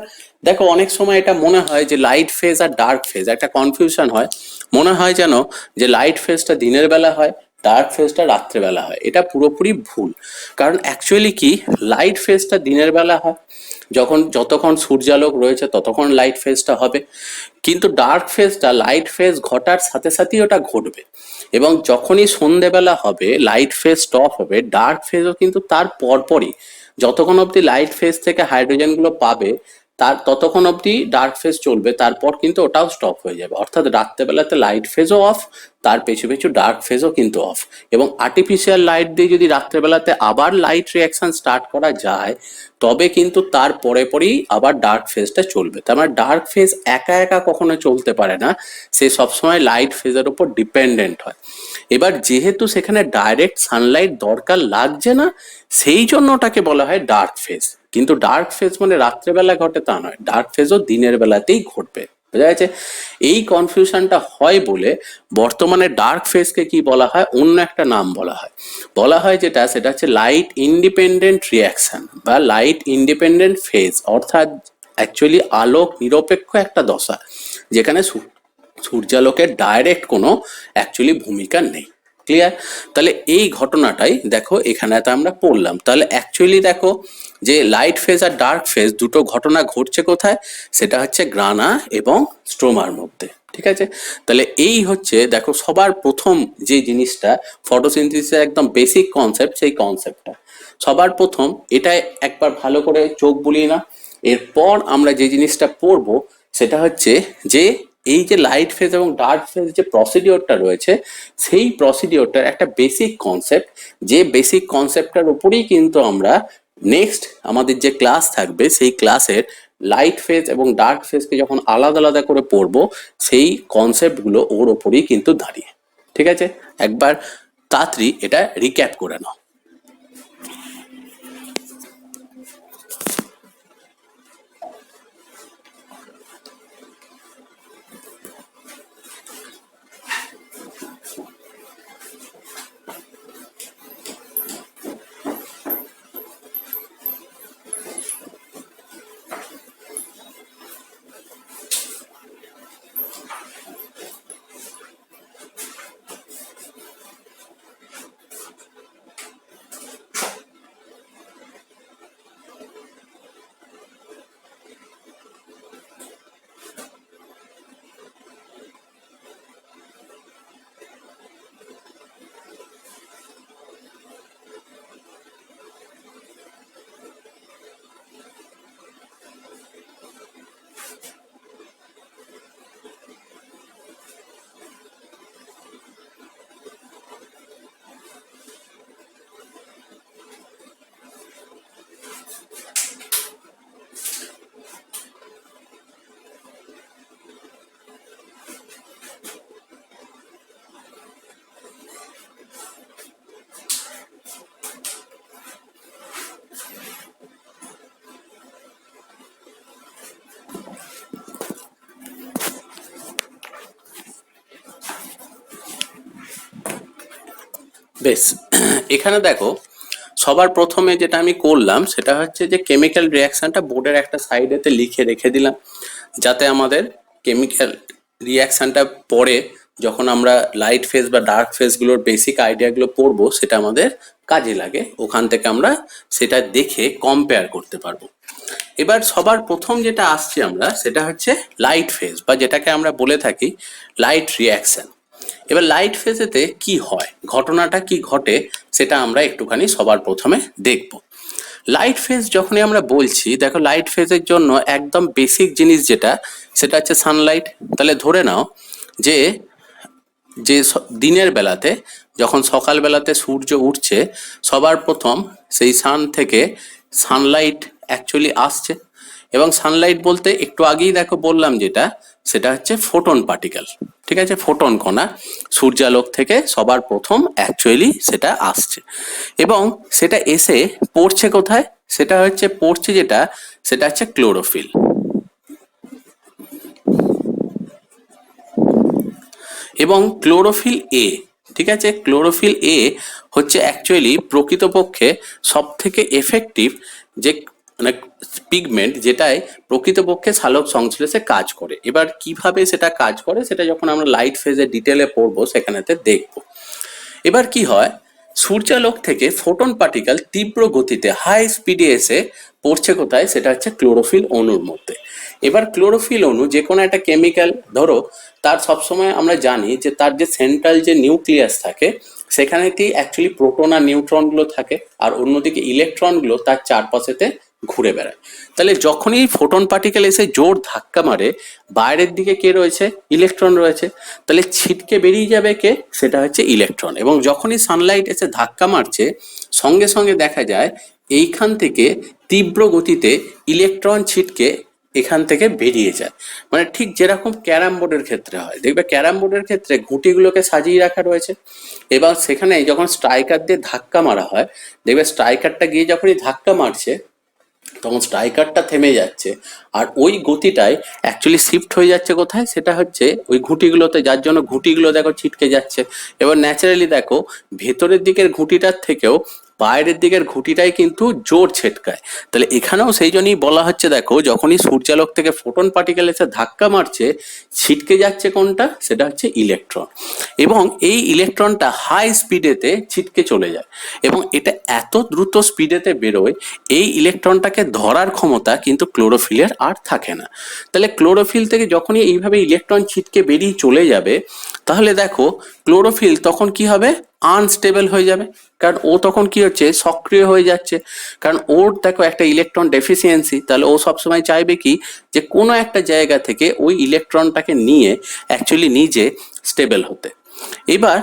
দেখো অনেক সময় এটা মনে হয় যে লাইট ফেজ আর ডার্ক ফেজ একটা কনফিউশন হয়, মনে হয় যেন যে লাইট ফেজটা দিনের বেলা হয়, ডার্ক ফেজটা রাত্রেবেলা হয়। এটা পুরোপুরি ভুল। কারণ অ্যাকচুয়ালি কি, লাইট ফেজটা দিনের বেলা হয়, যতক্ষণ সূর্যালোক রয়েছে ততক্ষণ লাইট ফেজটা হবে। কিন্তু ডার্ক ফেজটা লাইট ফেজ ঘটার সাথে সাথেই ওটা ঘটবে, এবং যখনই সন্ধেবেলা হবে লাইট ফেজ স্টপ হবে, ডার্ক ফেজও কিন্তু তার পরপরই, যতক্ষণ অবধি লাইট ফেজ থেকে হাইড্রোজেনগুলো পাবে তার ততক্ষণ অবধি ডার্ক ফেজ চলবে, তারপর কিন্তু ওটাও স্টপ হয়ে যাবে। অর্থাৎ রাত্রেবেলাতে লাইট ফেজও অফ, তার পেছু পেছু ডার্ক ফেজও কিন্তু অফ। এবং আর্টিফিশিয়াল লাইট দিয়ে যদি রাত্রেবেলাতে আবার লাইট রিয়াকশন স্টার্ট করা যায়, তবে কিন্তু তার পরে পরেই আবার ডার্ক ফেজটা চলবে। তার মানে ডার্ক ফেজ একা একা কখনো চলতে পারে না, সে সবসময় লাইট ফেজের উপর ডিপেন্ডেন্ট হয়। এবার যেহেতু সেখানে ডাইরেক্ট সানলাইট দরকার লাগছে না, সেই জন্য ওটাকে বলা হয় ডার্ক ফেজ। কিন্তু ডার্ক ফেজ মানে রাত্রেবেলা ঘটে তা নয়, ডার্ক ফেজও দিনের বেলাতেই ঘটবে। বোঝা গেছে? এই কনফিউশনটা হয় বলে বর্তমানে ডার্ক ফেজকে কি বলা হয়, অন্য একটা নাম বলা হয় যেটা, সেটা হচ্ছে লাইট ইন্ডিপেন্ডেন্ট রিয়াকশন বা লাইট ইন্ডিপেন্ডেন্ট ফেজ। অর্থাৎ অ্যাকচুয়ালি আলোক নিরপেক্ষ একটা দশা, যেখানে সূর্যালোকের ডাইরেক্ট কোনো অ্যাকচুয়ালি ভূমিকা নেই। ক্লিয়ার? তাহলে এই ঘটনাটাই দেখো এখানে তো আমরা পড়লাম। তাহলে অ্যাকচুয়ালি দেখো যে লাইট ফেজ আর ডার্ক ফেজ দুটো ঘটনা ঘটছে কোথায়, সেটা হচ্ছে গ্রানা এবং স্ট্রোমার মধ্যে। ঠিক আছে? তাহলে এই হচ্ছে দেখো সবার প্রথম যে জিনিসটা, ফটোসিনথেসিসের একদম বেসিক কনসেপ্ট, সেই কনসেপ্টটা সবার প্রথম এটা একবার ভালো করে চোখ বুলিয়ে না। এরপর আমরা যে জিনিসটা পড়বো সেটা হচ্ছে যে এই যে লাইট ফেজ এবং ডার্ক ফেজ যে প্রসিডিওরটা রয়েছে, সেই প্রসিডিওরটার একটা বেসিক কনসেপ্ট, যে বেসিক কনসেপ্টটার উপরেই কিন্তু আমরা নেক্সট আমাদের যে ক্লাস থাকবে, সেই ক্লাসের লাইট ফেজ এবং ডার্ক ফেজকে যখন আলাদা আলাদা করে পড়বো, সেই কনসেপ্টগুলো ওর ওপরেই কিন্তু দাঁড়িয়ে। ঠিক আছে? একবার তাড়াতাড়ি এটা রিক্যাপ করে নাও। বেশ, এখানে দেখো সবার প্রথমে যেটা আমি করলাম সেটা হচ্ছে যে কেমিক্যাল রিয়াকশনটা বোর্ডের একটা সাইডেতে লিখে রেখে দিলাম, যাতে আমাদের কেমিক্যাল রিয়াকশনটা পরে যখন আমরা লাইট ফেজ বা ডার্ক ফেজগুলোর বেসিক আইডিয়াগুলো পড়বো সেটা আমাদের কাজে লাগে, ওখান থেকে আমরা সেটা দেখে কম্পেয়ার করতে পারবো। এবার সবার প্রথম যেটা আসছে আমরা সেটা হচ্ছে লাইট ফেজ, বা যেটাকে আমরা বলে থাকি লাইট রিয়াকশন। এবার লাইট ফেজেতে কি হয়, ঘটনাটা কি ঘটে, সেটা আমরা একটুখানি সবার প্রথমে দেখব। লাইট ফেজ যখনই আমরা বলছি, দেখো লাইট ফেজের জন্য একদম বেসিক জিনিস যেটা সেটা হচ্ছে সানলাইট। তাহলে ধরে নাও যে যে দিনের বেলাতে যখন সকালবেলাতে সূর্য উঠছে, সবার প্রথম সেই সান থেকে সানলাইট অ্যাকচুয়ালি আসছে, এবং সানলাইট বলতে একটু আগেই দেখো বললাম যেটা, সেটা হচ্ছে ফোটন পার্টিকেল। ঠিক আছে, ফোটন কণা সূর্যালোক থেকে সবার প্রথম অ্যাকচুয়ালি সেটা আসছে, এবং সেটা এসে পড়ছে কোথায়, সেটা হচ্ছে পড়ছে যেটা সেটা হচ্ছে ক্লোরোফিল। এবং ক্লোরোফিল এ, ঠিক আছে, ক্লোরোফিল এ হচ্ছে অ্যাকচুয়ালি প্রকৃতপক্ষে সব থেকে এফেক্টিভ যে মানে পিগমেন্ট, যেটাই প্রকৃতপক্ষে সালোক সংশ্লেষে কাজ করে। এবার কিভাবে সেটা কাজ করে সেটা যখন আমরা লাইট ফেজে ডিটেলে পড়বো সেখানেতে দেখবো। এবার কি হয়, সূর্যালোক থেকে ফোটন পার্টিকেল তীব্র গতিতে হাই স্পিডে এসে পড়ছে কোথায়, সেটা হচ্ছে ক্লোরোফিল অণুর মধ্যে। এবার ক্লোরোফিল অণু যে কোনো একটা কেমিক্যাল ধরো, তার সবসময় আমরা জানি যে তার যে সেন্ট্রাল যে নিউক্লিয়াস থাকে সেখানেটি অ্যাকচুয়ালি প্রোটন আর নিউট্রনগুলো থাকে, আর অন্যদিকে ইলেকট্রনগুলো তার চারপাশেতে ঘুরে বেড়ায়। তাহলে যখনই ফোটন পার্টিকেল এসে জোর ধাক্কা মারে, বাইরের দিকে কে রয়েছে, ইলেকট্রন রয়েছে, তাহলে ছিটকে বেরিয়ে যাবে কে, সেটা হচ্ছে ইলেকট্রন। এবং যখনই সানলাইট এসে ধাক্কা মারছে, সঙ্গে সঙ্গে দেখা যায় এইখান থেকে তীব্র গতিতে ইলেকট্রন ছিটকে এখান থেকে বেরিয়ে যায়। মানে ঠিক যেরকম ক্যারাম বোর্ডের ক্ষেত্রে হয়, দেখবে ক্যারাম বোর্ডের ক্ষেত্রে গুটিগুলোকে সাজিয়ে রাখা রয়েছে, এবার সেখানে যখন স্ট্রাইকার দিয়ে ধাক্কা মারা হয়, দেখবে স্ট্রাইকারটা গিয়ে যখনই ধাক্কা মারছে তখন স্ট্রাইকারটা থেমে যাচ্ছে, আর ওই গতিটায় অ্যাকচুয়ালি শিফট হয়ে যাচ্ছে কোথায়, সেটা হচ্ছে ওই ঘুঁটিগুলোতে, যার জন্য ঘুঁটিগুলো দেখো ছিটকে যাচ্ছে। এবার ন্যাচারালি দেখো ভেতরের দিকের ঘুঁটিটার থেকেও বাইরের দিকের ঘুঁটিটাই কিন্তু জোর ছেটকায়। তাহলে এখানেও সেই জন্যই বলা হচ্ছে, দেখো যখনই সূর্যালোক থেকে ফোটন পার্টিকেল এসে ধাক্কা মারছে, ছিটকে যাচ্ছে কোনটা, সেটা হচ্ছে ইলেকট্রন, এবং এই ইলেকট্রনটা হাই স্পিডেতে ছিটকে চলে যায়, এবং এটা এত দ্রুত স্পিডেতে বেরোয়, এই ইলেকট্রনটাকে ধরার ক্ষমতা কিন্তু ক্লোরোফিলের আর থাকে না। তাহলে ক্লোরোফিল থেকে যখনই এইভাবে ইলেকট্রন ছিটকে বেরিয়ে চলে যাবে, তাহলে দেখো ক্লোরোফিল তখন কি হবে, আনস্টেবল হয়ে যাবে, কারণ ও তখন কি হচ্ছে, সক্রিয় হয়ে যাচ্ছে। কারণ ওর দেখো একটা ইলেকট্রন ডেফিসিয়েন্সি, তাহলে ও সবসময় চাইবে কি, যে কোনো একটা জায়গা থেকে ওই ইলেকট্রনটাকে নিয়ে অ্যাকচুয়ালি নিজে স্টেবল হতে। এবার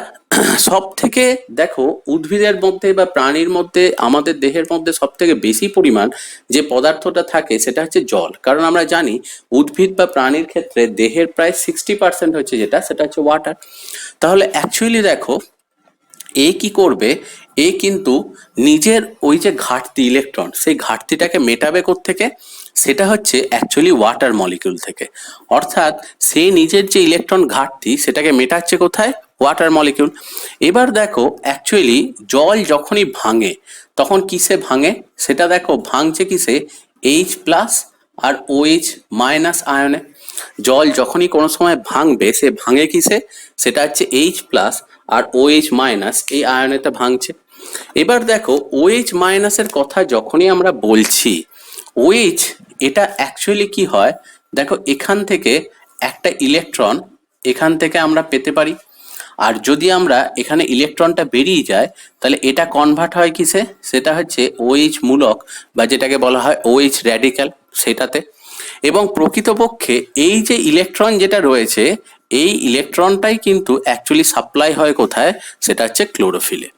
সব থেকে দেখো উদ্ভিদের মধ্যে বা প্রাণীর মধ্যে, আমাদের দেহের মধ্যে সব থেকে বেশি পরিমাণ যে পদার্থটা থাকে সেটা হচ্ছে জল। কারণ আমরা জানি উদ্ভিদ বা প্রাণীর ক্ষেত্রে দেহের প্রায় 60% হচ্ছে যেটা, সেটা হচ্ছে ওয়াটার। তাহলে অ্যাকচুয়ালি দেখো এ কি করবে, এ কিন্তু নিজের ওই যে ঘাটতি ইলেকট্রন, সেই ঘাটতিটাকে মেটাবে থেকে, সেটা হচ্ছে অ্যাকচুয়ালি ওয়াটার মলিকিউল থেকে। অর্থাৎ সে নিজের যে ইলেকট্রন ঘাটতি সেটাকে মেটাচ্ছে কোথায়, ওয়াটার মলিকিউল। এবার দেখো অ্যাকচুয়ালি জল যখনই ভাঙে তখন কিসে ভাঙে, সেটা দেখো ভাঙছে কিসে, H+ আর OH- আয়নে। জল যখনই কোনো সময় ভাঙবে সে ভাঙে কিসে, সেটা হচ্ছে H+ আর OH- এই আয়নেতে ভাঙছে। এবার দেখো OH- এর কথা যখনই আমরা বলছি, OH এটা অ্যাকচুয়ালি কি হয়, দেখো এখান থেকে একটা ইলেকট্রন এখান থেকে আমরা পেতে পারি, আর যদি আমরা এখানে ইলেকট্রনটা বেরিয়ে যায় তাহলে এটা কনভার্ট হয় কিসে, সেটা হচ্ছে OH মূলক বা যেটাকে বলা হয় OH র্যাডিক্যাল সেটাতে। এবং প্রকৃতপক্ষে এই যে ইলেকট্রন যেটা রয়েছে, এই ইলেকট্রনটাই কিন্তু অ্যাকচুয়ালি সাপ্লাই হয় কোথায়, সেটা হচ্ছে ক্লোরোফিলে।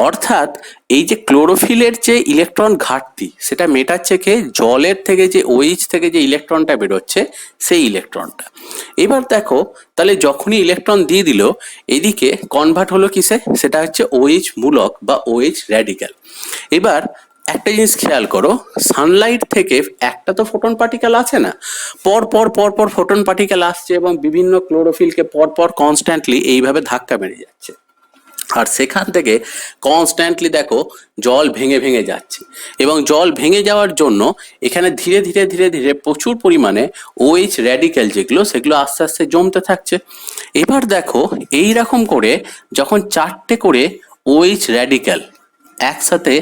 অর্থাৎ এই যে ক্লোরোফিলের যে ইলেকট্রন ঘাটতি সেটা মেটাচ্ছে কে, জলের থেকে যে OH থেকে যে ইলেকট্রনটা বেরোচ্ছে সেই ইলেকট্রনটা। এবার দেখো তাহলে যখনই ইলেকট্রন দিয়ে দিল, এদিকে কনভার্ট হলো কিসে, সেটা হচ্ছে OH মূলক বা OH র্যাডিক্যাল। এবার একটা জিনিস খেয়াল করো, সানলাইট থেকে একটা তো ফোটন পার্টিকেল আছে না, পর পর পর পর ফোটন পার্টিকেল আসছে এবং বিভিন্ন ক্লোরোফিলকে পর পর কনস্ট্যান্টলি এইভাবে ধাক্কা মেরে যাচ্ছে। আর সেখান থেকে কনস্ট্যান্টলি দেখো জল ভেঙে ভেঙে যাচ্ছে, এবং জল ভেঙে যাওয়ার জন্য এখানে ধীরে ধীরে ধীরে ধীরে প্রচুর পরিমাণে ওএইচ র্যাডিক্যাল যেগুলো সেগুলো আস্তে আস্তে জমতে থাকছে। এবার দেখো এই রকম করে যখন 4টে করে ওএইচ র্যাডিক্যাল একসাথে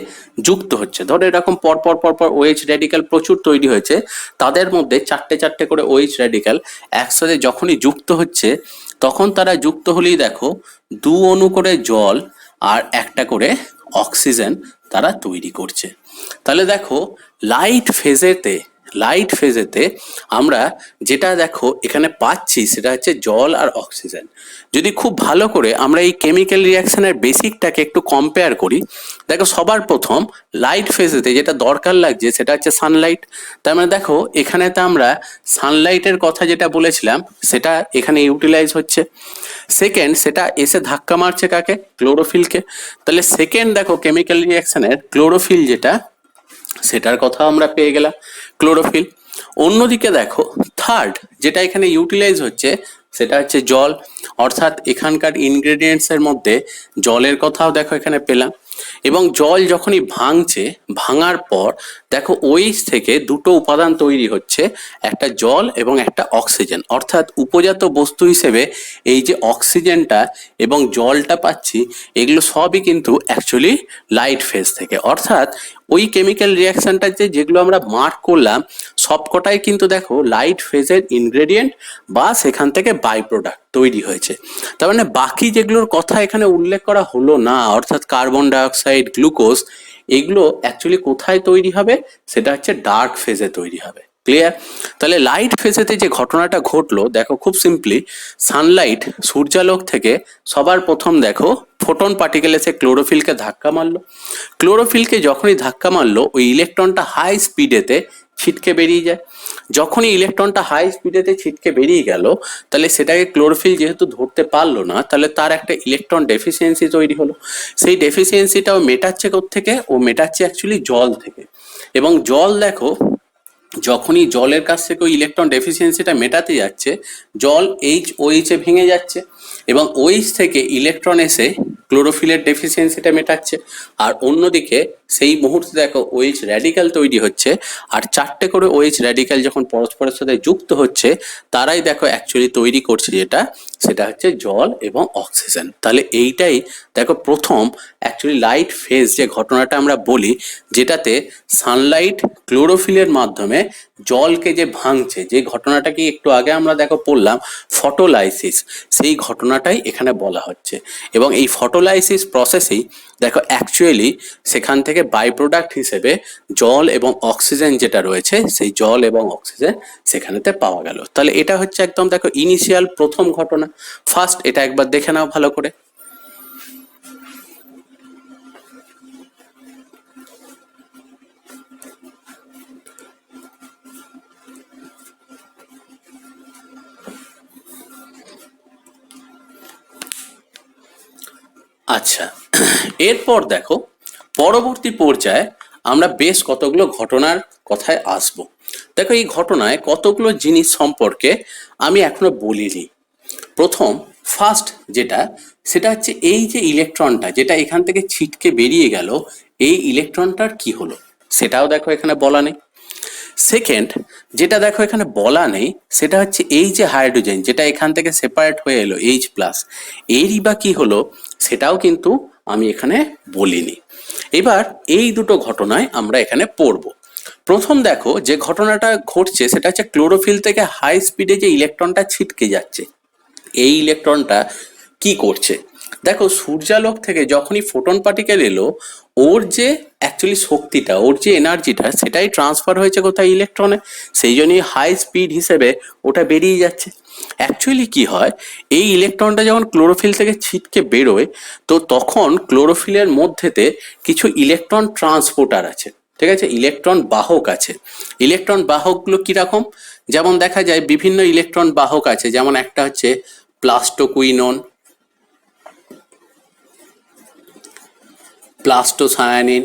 যুক্ত হচ্ছে, ধরো এরকম পরপর পরপর ওএইচ র্যাডিক্যাল প্রচুর তৈরি হয়েছে, তাদের মধ্যে 4টে করে ওএইচ র্যাডিক্যাল একসাথে যখনই যুক্ত হচ্ছে, তখন তারা যুক্ত হলেই দেখো 2 অণু করে জল আর 1টা করে অক্সিজেন তারা তৈরি করছে। তাহলে দেখো লাইট ফেজেতে আমরা যেটা দেখো এখানে পাচ্ছি সেটা হচ্ছে জল আর অক্সিজেন। যদি খুব ভালো করে আমরা এই কেমিক্যাল রিয়াকশনের বেসিকটাকে একটু কম্পেয়ার করি, দেখো সবার প্রথম লাইট ফেজেতে যেটা দরকার লাগছে সেটা হচ্ছে সানলাইট। তার মানে দেখো এখানেতে আমরা সানলাইটের কথা যেটা বলেছিলাম সেটা এখানে ইউটিলাইজ হচ্ছে। সেকেন্ড, সেটা এসে ধাক্কা মারছে কাকে? ক্লোরোফিলকে। তাহলে সেকেন্ড দেখো কেমিক্যাল রিয়াকশনের ক্লোরোফিল যেটা, সেটার কথা আমরা পেয়ে গেলাম, ক্লোরোফিল। অন্যদিকে দেখো থার্ড যেটা এখানে ইউটিলাইজ হচ্ছে সেটা হচ্ছে জল, অর্থাৎ এখানকার ইনগ্রেডিয়েন্টস এর মধ্যে জলের কথাও দেখো এখানে পেলাম। এবং জল যখনই ভাঙছে, ভাঙার পর দেখো ওইচ থেকে 2টো উপাদান তৈরি হচ্ছে, একটা জল এবং একটা অক্সিজেন। অর্থাৎ উপজাত বস্তু হিসেবে এই যে অক্সিজেনটা এবং জলটা পাচ্ছি, এগুলো সবই কিন্তু অ্যাকচুয়ালি লাইট ফেজ থেকে। অর্থাৎ ওই কেমিক্যাল রিয়াকশনটা যেগুলো আমরা মার্ক করলাম সবকটাই কিন্তু দেখো লাইট ফেজের ইনগ্রেডিয়েন্ট বা সেখান থেকে বাই প্রোডাক্ট তৈরি হয়েছে। তার মানে বাকি যেগুলোর কথা এখানে উল্লেখ করা হলো না, অর্থাৎ কার্বন ডাইঅক্সাইড, গ্লুকোজ, এগুলো অ্যাকচুয়ালি কোথায় তৈরি হবে? সেটা হচ্ছে ডার্ক ফেজে তৈরি হবে। ক্লিয়ার? তাহলে লাইট ফেজেতে যে ঘটনাটা ঘটলো দেখো খুব সিম্পলি, সানলাইট সূর্যালোক থেকে সবার প্রথম দেখো ফোটন পার্টিকেল এসে ক্লোরোফিলকে ধাক্কা মারলো। ক্লোরোফিলকে যখনই ধাক্কা মারলো ওই ইলেকট্রনটা হাই স্পিডেতে ছিটকে বেরিয়ে যায়। যখনই ইলেকট্রনটা হাই স্পিডেতে ছিটকে বেরিয়ে গেল, তাহলে সেটাকে ক্লোরোফিল যেহেতু ধরতে পারলো না, তাহলে তার একটা ইলেকট্রন ডেফিসিয়েন্সি তৈরি হলো। সেই ডেফিসিয়েন্সিটা ও মেটাচ্ছে কোত্থেকে? ও মেটাচ্ছে অ্যাকচুয়ালি জল থেকে। এবং জল দেখো যখনই জলের কাছ থেকে ওই ইলেকট্রন ডেফিসিয়েন্সিটা মেটাতে যাচ্ছে, জল OH এ ভেঙে যাচ্ছে এবং OH থেকে ইলেকট্রন এসে ক্লোরোফিলের ডেফিসিয়েন্সিটা মেটাচ্ছে। আর অন্যদিকে সেই মুহূর্তে দেখো OH র্যাডিক্যাল তৈরি হচ্ছে, আর 4টে করে OH র্যাডিক্যাল যখন পরস্পরের সাথে যুক্ত হচ্ছে, তারাই দেখো অ্যাকচুয়ালি তৈরি করছে যেটা, সেটা হচ্ছে জল এবং অক্সিজেন। তাহলে এইটাই দেখো প্রথম অ্যাকচুয়ালি লাইট ফেজ যে ঘটনাটা আমরা বলি, যেটাতে সানলাইট ক্লোরোফিলের মাধ্যমে জলকে যে ভাঙছে, যে ঘটনাটা কি একটু আগে আমরা দেখো পড়লাম ফটোলাইসিস, সেই ঘটনাটাই এখানে বলা হচ্ছে। এবং এই ফটোলাইসিস প্রসেসেই দেখো অ্যাকচুয়ালি সেখান থেকে বাই প্রোডাক্ট হিসেবে জল এবং অক্সিজেন যেটা রয়েছে, সেই জল এবং অক্সিজেন সেখানেতে পাওয়া গেল। তাহলে এটা হচ্ছে একদম দেখো ইনিশিয়াল প্রথম ঘটনা। ফার্স্ট এটা একবার দেখে নাও ভালো করে। আচ্ছা, এরপর দেখো পরবর্তী পর্যায়ে আমরা বেশ কতগুলো ঘটনার কথায় আসব। দেখো এই ঘটনায় কতগুলো জিনিস সম্পর্কে আমি এখনো বলিনি। প্রথম ফার্স্ট যেটা, সেটা হচ্ছে এই যে ইলেকট্রনটা যেটা এখান থেকে ছিটকে বেরিয়ে গেল, এই ইলেকট্রনটার কি হলো সেটাও দেখো এখানে বলা নেই। সেকেন্ড যেটা দেখো এখানে বলা নেই, সেটা হচ্ছে এই যে হাইড্রোজেন যেটা এখান থেকে সেপারেট হয়ে এলো H+, এরই বা কি হলো সেটাও কিন্তু আমি এখানে বলিনি। এবার এই দুটো ঘটনায় আমরা এখানে পড়ব। প্রথম দেখো যে ঘটনাটা ঘটছে সেটা হচ্ছে ক্লোরোফিল থেকে হাই স্পিডে যে ইলেকট্রনটা ছিটকে যাচ্ছে, এই ইলেকট্রনটা কি করছে? দেখো সূর্যালোক থেকে যখনই ফোটন পার্টিকেল এলো, ওর যে অ্যাকচুয়ালি শক্তিটা, ওর যে এনার্জিটা, সেটাই ট্রান্সফার হয়েছে কোথায়? ইলেকট্রনে। সেই জন্যই হাই স্পিড হিসেবে ওটা বেরিয়ে যাচ্ছে। অ্যাকচুয়ালি কি হয়, এই ইলেকট্রনটা যখন ক্লোরোফিল থেকে ছিটকে বেরোয়, তো তখন ক্লোরোফিলের মধ্যেতে কিছু ইলেকট্রন ট্রান্সপোর্টার আছে, ঠিক আছে, ইলেকট্রন বাহক আছে। ইলেকট্রন বাহকগুলো কিরকম? যেমন দেখা যায় বিভিন্ন ইলেকট্রন বাহক আছে, যেমন একটা হচ্ছে প্লাস্টোকুইনন, প্লাস্টোসায়ানিন,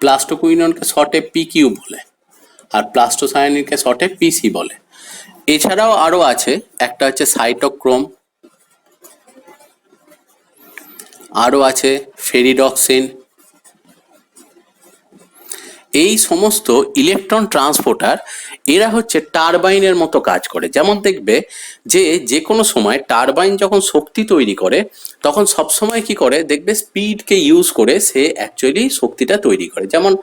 প্লাস্টোকুইননকে শর্টে PQ বলে আর প্লাস্টোসায়ানিনকে শর্টে PC বলে। এছাড়াও আরো আছে, একটা হচ্ছে সাইটোক্রোম, আরো আছে ফেরিডক্সিন। এই সমস্ত ইলেকট্রন ট্রান্সপোর্টার এরা হচ্ছে টারবাইনের মতো কাজ করে। যেমন দেখবে যে কোনো সময় টারবাইন যখন শক্তি তৈরি করে তখন সবসময় কি করে দেখবে স্পিডকে ইউজ করে সে অ্যাকচুয়ালি শক্তিটা তৈরি করে। যেমন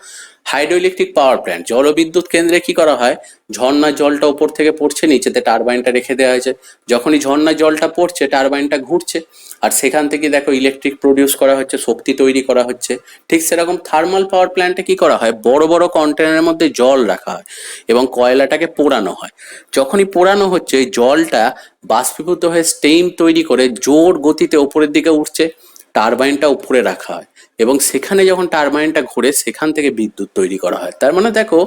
হাইড্রো ইলেকট্রিক পাওয়ার প্ল্যান্ট, জলবিদ্যুৎ কেন্দ্রে কি করা হয়, ঝর্ণার জলটা উপর থেকে পড়ছে, নিচেতে টারবাইনটা রেখে দেওয়া হয়েছে, যখনই ঝর্ণার জলটা পড়ছে টারবাইনটা ঘুরছে আর সেখান থেকে দেখো ইলেকট্রিক প্রডিউস করা হচ্ছে, শক্তি তৈরি করা হচ্ছে। ঠিক সেরকম থার্মাল পাওয়ার প্ল্যান্টে কি করা হয়, বড় বড় কন্টেনারের মধ্যে জল রাখা হয় এবং কয়লাটাকে পোড়ানো হয়। যখনই পোড়ানো হচ্ছে এই জলটা বাষ্পীভূত হয়ে স্টেম তৈরি করে জোর গতিতে উপরের দিকে উঠছে, টারবাইনটা উপরে রাখা হয় এবং সেখানে যখন টারবাইনটা ঘুরে সেখান থেকে বিদ্যুৎ তৈরি করা হয়। তার মানে দেখো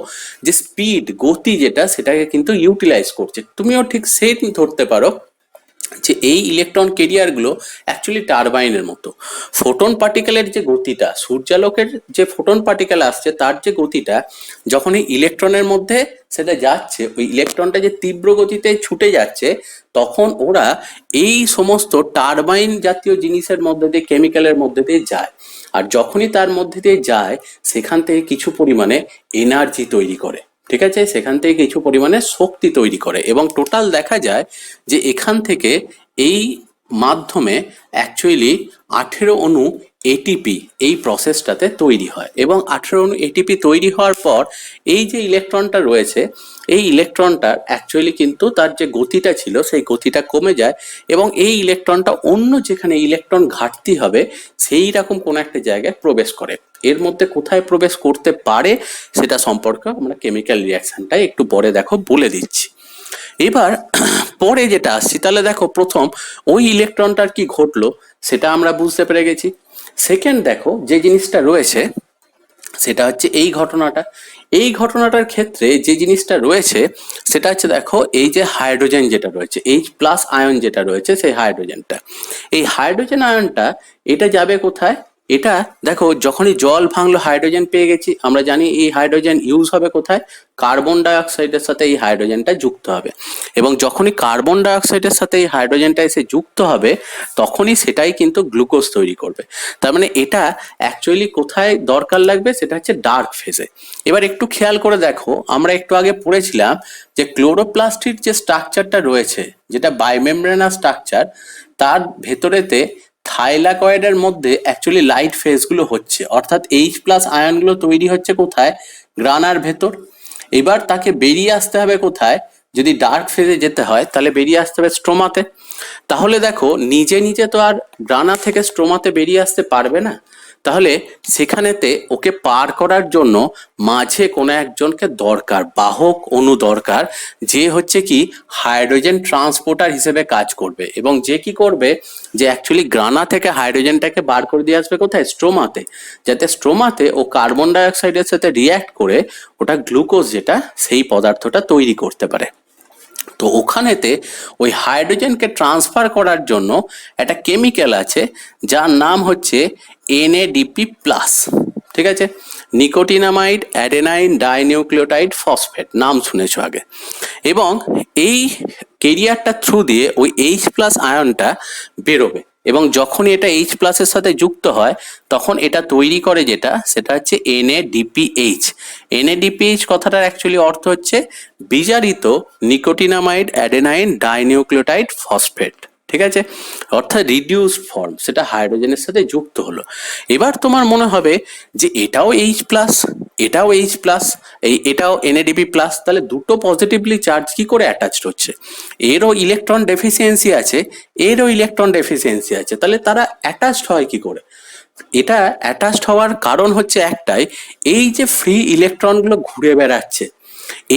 যে স্পিড, গতি যেটা, সেটাকে কিন্তু ইউটিলাইজ করছে। তুমিও ঠিক সেই ধরতে পারো যে এই ইলেকট্রন কেরিয়ারগুলো অ্যাকচুয়ালি টারবাইনের মতো। ফোটন পার্টিকেলের যে গতিটা, সূর্যালোকের যে ফোটন পার্টিকেল আসছে তার যে গতিটা, যখন এই ইলেকট্রনের মধ্যে সেটা যাচ্ছে, ওই ইলেকট্রনটা যে তীব্র গতিতে ছুটে যাচ্ছে, তখন ওরা এই সমস্ত টারবাইন জাতীয় জিনিসের মধ্যে দিয়ে, কেমিক্যালের মধ্যে দিয়ে যায়। আর যখনই তার মধ্যে দিয়ে যায় সেখান থেকে কিছু পরিমাণে এনার্জি তৈরি করে, ঠিক আছে, সেখান থেকে কিছু পরিমাণে শক্তি তৈরি করে এবং টোটাল দেখা যায় যে এখান থেকে এই মাধ্যমে অ্যাকচুয়ালি 18 অণু এটিপি এই প্রসেসটাতে তৈরি হয় এবং 18 অণু এটিপি তৈরি হওয়ার পর এই যে ইলেকট্রনটা রয়েছে, এই ইলেকট্রনটার অ্যাকচুয়ালি কিন্তু তার যে গতিটা ছিল সেই গতিটা কমে যায় এবং এই ইলেকট্রনটা অন্য যেখানে ইলেকট্রন ঘাটতি হবে সেই রকম কোনো একটা জায়গায় প্রবেশ করে। এর মধ্যে কোথায় প্রবেশ করতে পারে সেটা সম্পর্কে আমরা কেমিক্যাল রিয়াকশনটাই একটু পরে দেখো বলে দিচ্ছি। এবার পরে যেটা আসছি, তাহলে দেখো প্রথম ওই ইলেকট্রনটার কি ঘটলো সেটা আমরা বুঝতে পেরে গেছি। সেকেন্ড দেখো যে জিনিসটা রয়েছে সেটা হচ্ছে এই ঘটনাটা। এই ঘটনাটার ক্ষেত্রে যে জিনিসটা রয়েছে সেটা হচ্ছে দেখো এই যে হাইড্রোজেন যেটা রয়েছে, H+ আয়ন যেটা রয়েছে, সেই হাইড্রোজেনটা, এই হাইড্রোজেন আয়নটা এটা যাবে কোথায়, এটা দেখো যখনই জল ভাঙলো হাইড্রোজেন পেয়ে গেছি, আমরা জানি এই হাইড্রোজেন ইউজ হবে কোথায়, কার্বন ডাইঅক্সাইডের সাথে এই হাইড্রোজেনটা যুক্ত হবে এবং যখনই কার্বন ডাইঅক্সাইডের সাথে এই হাইড্রোজেনটা এসে যুক্ত হবে তখনই সেটাই কিন্তু গ্লুকোজ তৈরি করবে। তার মানে এটা অ্যাকচুয়ালি কোথায় দরকার লাগবে, সেটা হচ্ছে ডার্ক ফেজে। এবার একটু খেয়াল করে দেখো, আমরা একটু আগে পড়েছিলাম যে ক্লোরোপ্লাস্টের যে স্ট্রাকচারটা রয়েছে, যেটা বাইমেমব্রেনাস স্ট্রাকচার, তার ভেতরেতে থাইলাকয়েডের মধ্যে অ্যাকচুয়ালি লাইট ফেজগুলো হচ্ছে, অর্থাৎ H+ আয়নগুলো তৈরি হচ্ছে কোথায়, গ্রানার ভেতর। এবার তাকে বেরিয়ে আসতে হবে কোথায়, যদি ডার্ক ফেজে যেতে হয় তাহলে বেরিয়ে আসতে হবে স্ট্রোমাতে। তাহলে দেখো নিজে নিজে তো আর গ্রানা থেকে স্ট্রোমাতে বেরিয়ে আসতে পারবে না, তাহলে সেখানেতে ওকে পার করার জন্য মাঝে কোনো একজনকে দরকার, বাহক অণু দরকার, যে হচ্ছে কি হাইড্রোজেন ট্রান্সপোর্টার হিসেবে কাজ করবে এবং যে কি করবে, যে অ্যাকচুয়ালি গ্রানা থেকে হাইড্রোজেনটাকে বার করে দিয়ে আসবে কোথায়, স্ট্রোমাতে, যাতে স্ট্রোমাতে ও কার্বন ডাইঅক্সাইডের সাথে রিয়্যাক্ট করে ওটা গ্লুকোজ যেটা সেই পদার্থটা তৈরি করতে পারে। তো ওখানেতে ওই হাইড্রোজেনকে ট্রান্সফার করার জন্য একটা কেমিক্যাল আছে যার নাম হচ্ছে NADP+, ঠিক আছে, নিকোটিনামাইড অ্যাডেনাইন ডাইনিউক্লিওটাইড ফসফেট, নাম শুনেছো আগে। এবং এই কেরিয়ারটা থ্রু দিয়ে ওই H+ আয়নটা বেরোবে এবং যখনই এটা H+ এর সাথে যুক্ত হয় তখন এটা তৈরি করে যেটা, সেটা হচ্ছে NADPH। NADPH কথাটার অ্যাকচুয়ালি অর্থ হচ্ছে বিজারিত নিকোটিনামাইড অ্যাডেনাইন ডাইনিউক্লিওটাইড ফসফেট, ঠিক আছে, অর্থাৎ রিডিউসড ফর্ম, সেটা হাইড্রোজেনের সাথে যুক্ত হলো। এবার তোমার মনে হবে যে এটাও H+, এটাও H+, এটাও NADP+, তাহলে দুটো পজিটিভলি চার্জ কি করে অ্যাটাচড হচ্ছে, এরও ইলেকট্রন ডেফিসিয়েন্সি আছে, এরও ইলেকট্রন ডেফিসিয়েন্সি আছে, তাহলে তারা অ্যাটাচড হয় কি করে? এটা অ্যাটাচড হওয়ার কারণ হচ্ছে একটাই, এই যে ফ্রি ইলেকট্রনগুলো ঘুরে বেড়াচ্ছে,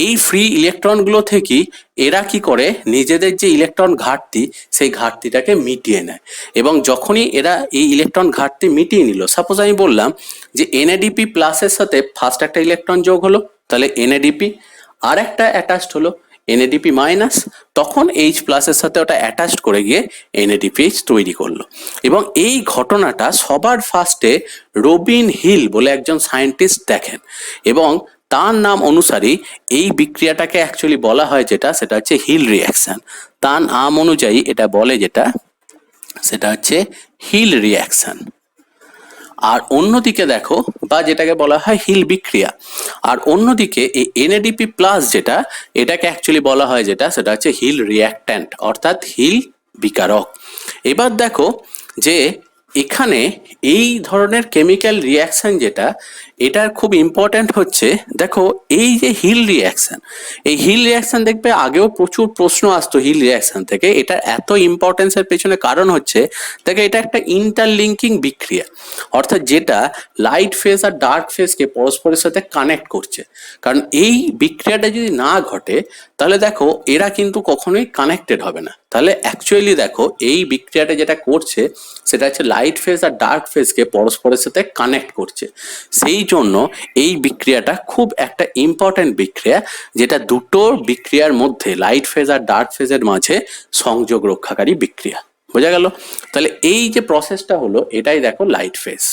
এই ফ্রি ইলেকট্রনগুলো থেকে এরা কি করে নিজেদের যে ইলেকট্রন ঘাটতি সেই ঘাটতিটাকে মিটিয়ে নেয় এবং যখনই এরা এই ইলেকট্রন ঘাটতি মিটিয়ে নিল, সাপোজ আমি বললাম যে NADP+ এর সাথে ফার্স্ট একটা ইলেকট্রন যোগ হলো, তাহলে NADP, আর একটা অ্যাটাচড হলো NADP-, তখন H+ এর সাথে ওটা অ্যাটাচড করে গিয়ে NADPH তৈরি করলো। এবং এই ঘটনাটা সবার ফার্স্টে রবিন হিল বলে একজন সায়েন্টিস্ট দেখেন এবং তার নাম অনুসারেই এই বিক্রিয়াটাকে অ্যাকচুয়ালি বলা হয় যেটা, সেটা হচ্ছে হিল রিয়াকশন। তার নাম অনুযায়ী এটা বলে যেটা, সেটা হচ্ছে হিল রিয়াকশন। আর অন্যদিকে দেখো, বা যেটাকে বলা হয় হিল বিক্রিয়া, আর অন্যদিকে এই এনএডিপি প্লাস যেটা, এটাকে অ্যাকচুয়ালি বলা হয় যেটা, সেটা হচ্ছে হিল রিয়াক্ট্যান্ট, অর্থাৎ হিল বিকারক। এবার দেখো যে এখানে এই ধরনের কেমিক্যাল রিয়াকশন যেটা, এটার খুব ইম্পর্ট্যান্ট হচ্ছে, দেখো এই যে হিল রিয়াকশন, এই হিল রিয়াকশন দেখবে আগেও প্রচুর প্রশ্ন আসতো হিল রিয়াকশন থেকে। এটা এত ইম্পর্টেন্সের পেছনে কারণ হচ্ছে, দেখো এটা একটা ইন্টারলিঙ্কিং বিক্রিয়া, অর্থাৎ যেটা লাইট ফেজ আর ডার্ক ফেজকে পরস্পরের সাথে কানেক্ট করছে। কারণ এই বিক্রিয়াটা যদি না ঘটে, তাহলে দেখো এরা কিন্তু কখনোই কানেক্টেড হবে না। তাহলে অ্যাকচুয়ালি দেখো এই বিক্রিয়াটা যেটা করছে, সেটা হচ্ছে লাইট ফেজ আর ডার্ক ফেজকে পরস্পরের সাথে কানেক্ট করছে। সেই জন্য এই বিক্রিয়াটা খুব একটা ইম্পর্ট্যান্ট বিক্রিয়া, যেটা দুটো বিক্রিয়ার মধ্যে, লাইট ফেজ আর ডার্ক ফেজের মাঝে সংযোগ রক্ষাকারী বিক্রিয়া। বোঝা গেল? তাহলে এই যে প্রসেসটা হলো, এটাই দেখো লাইট ফেজ।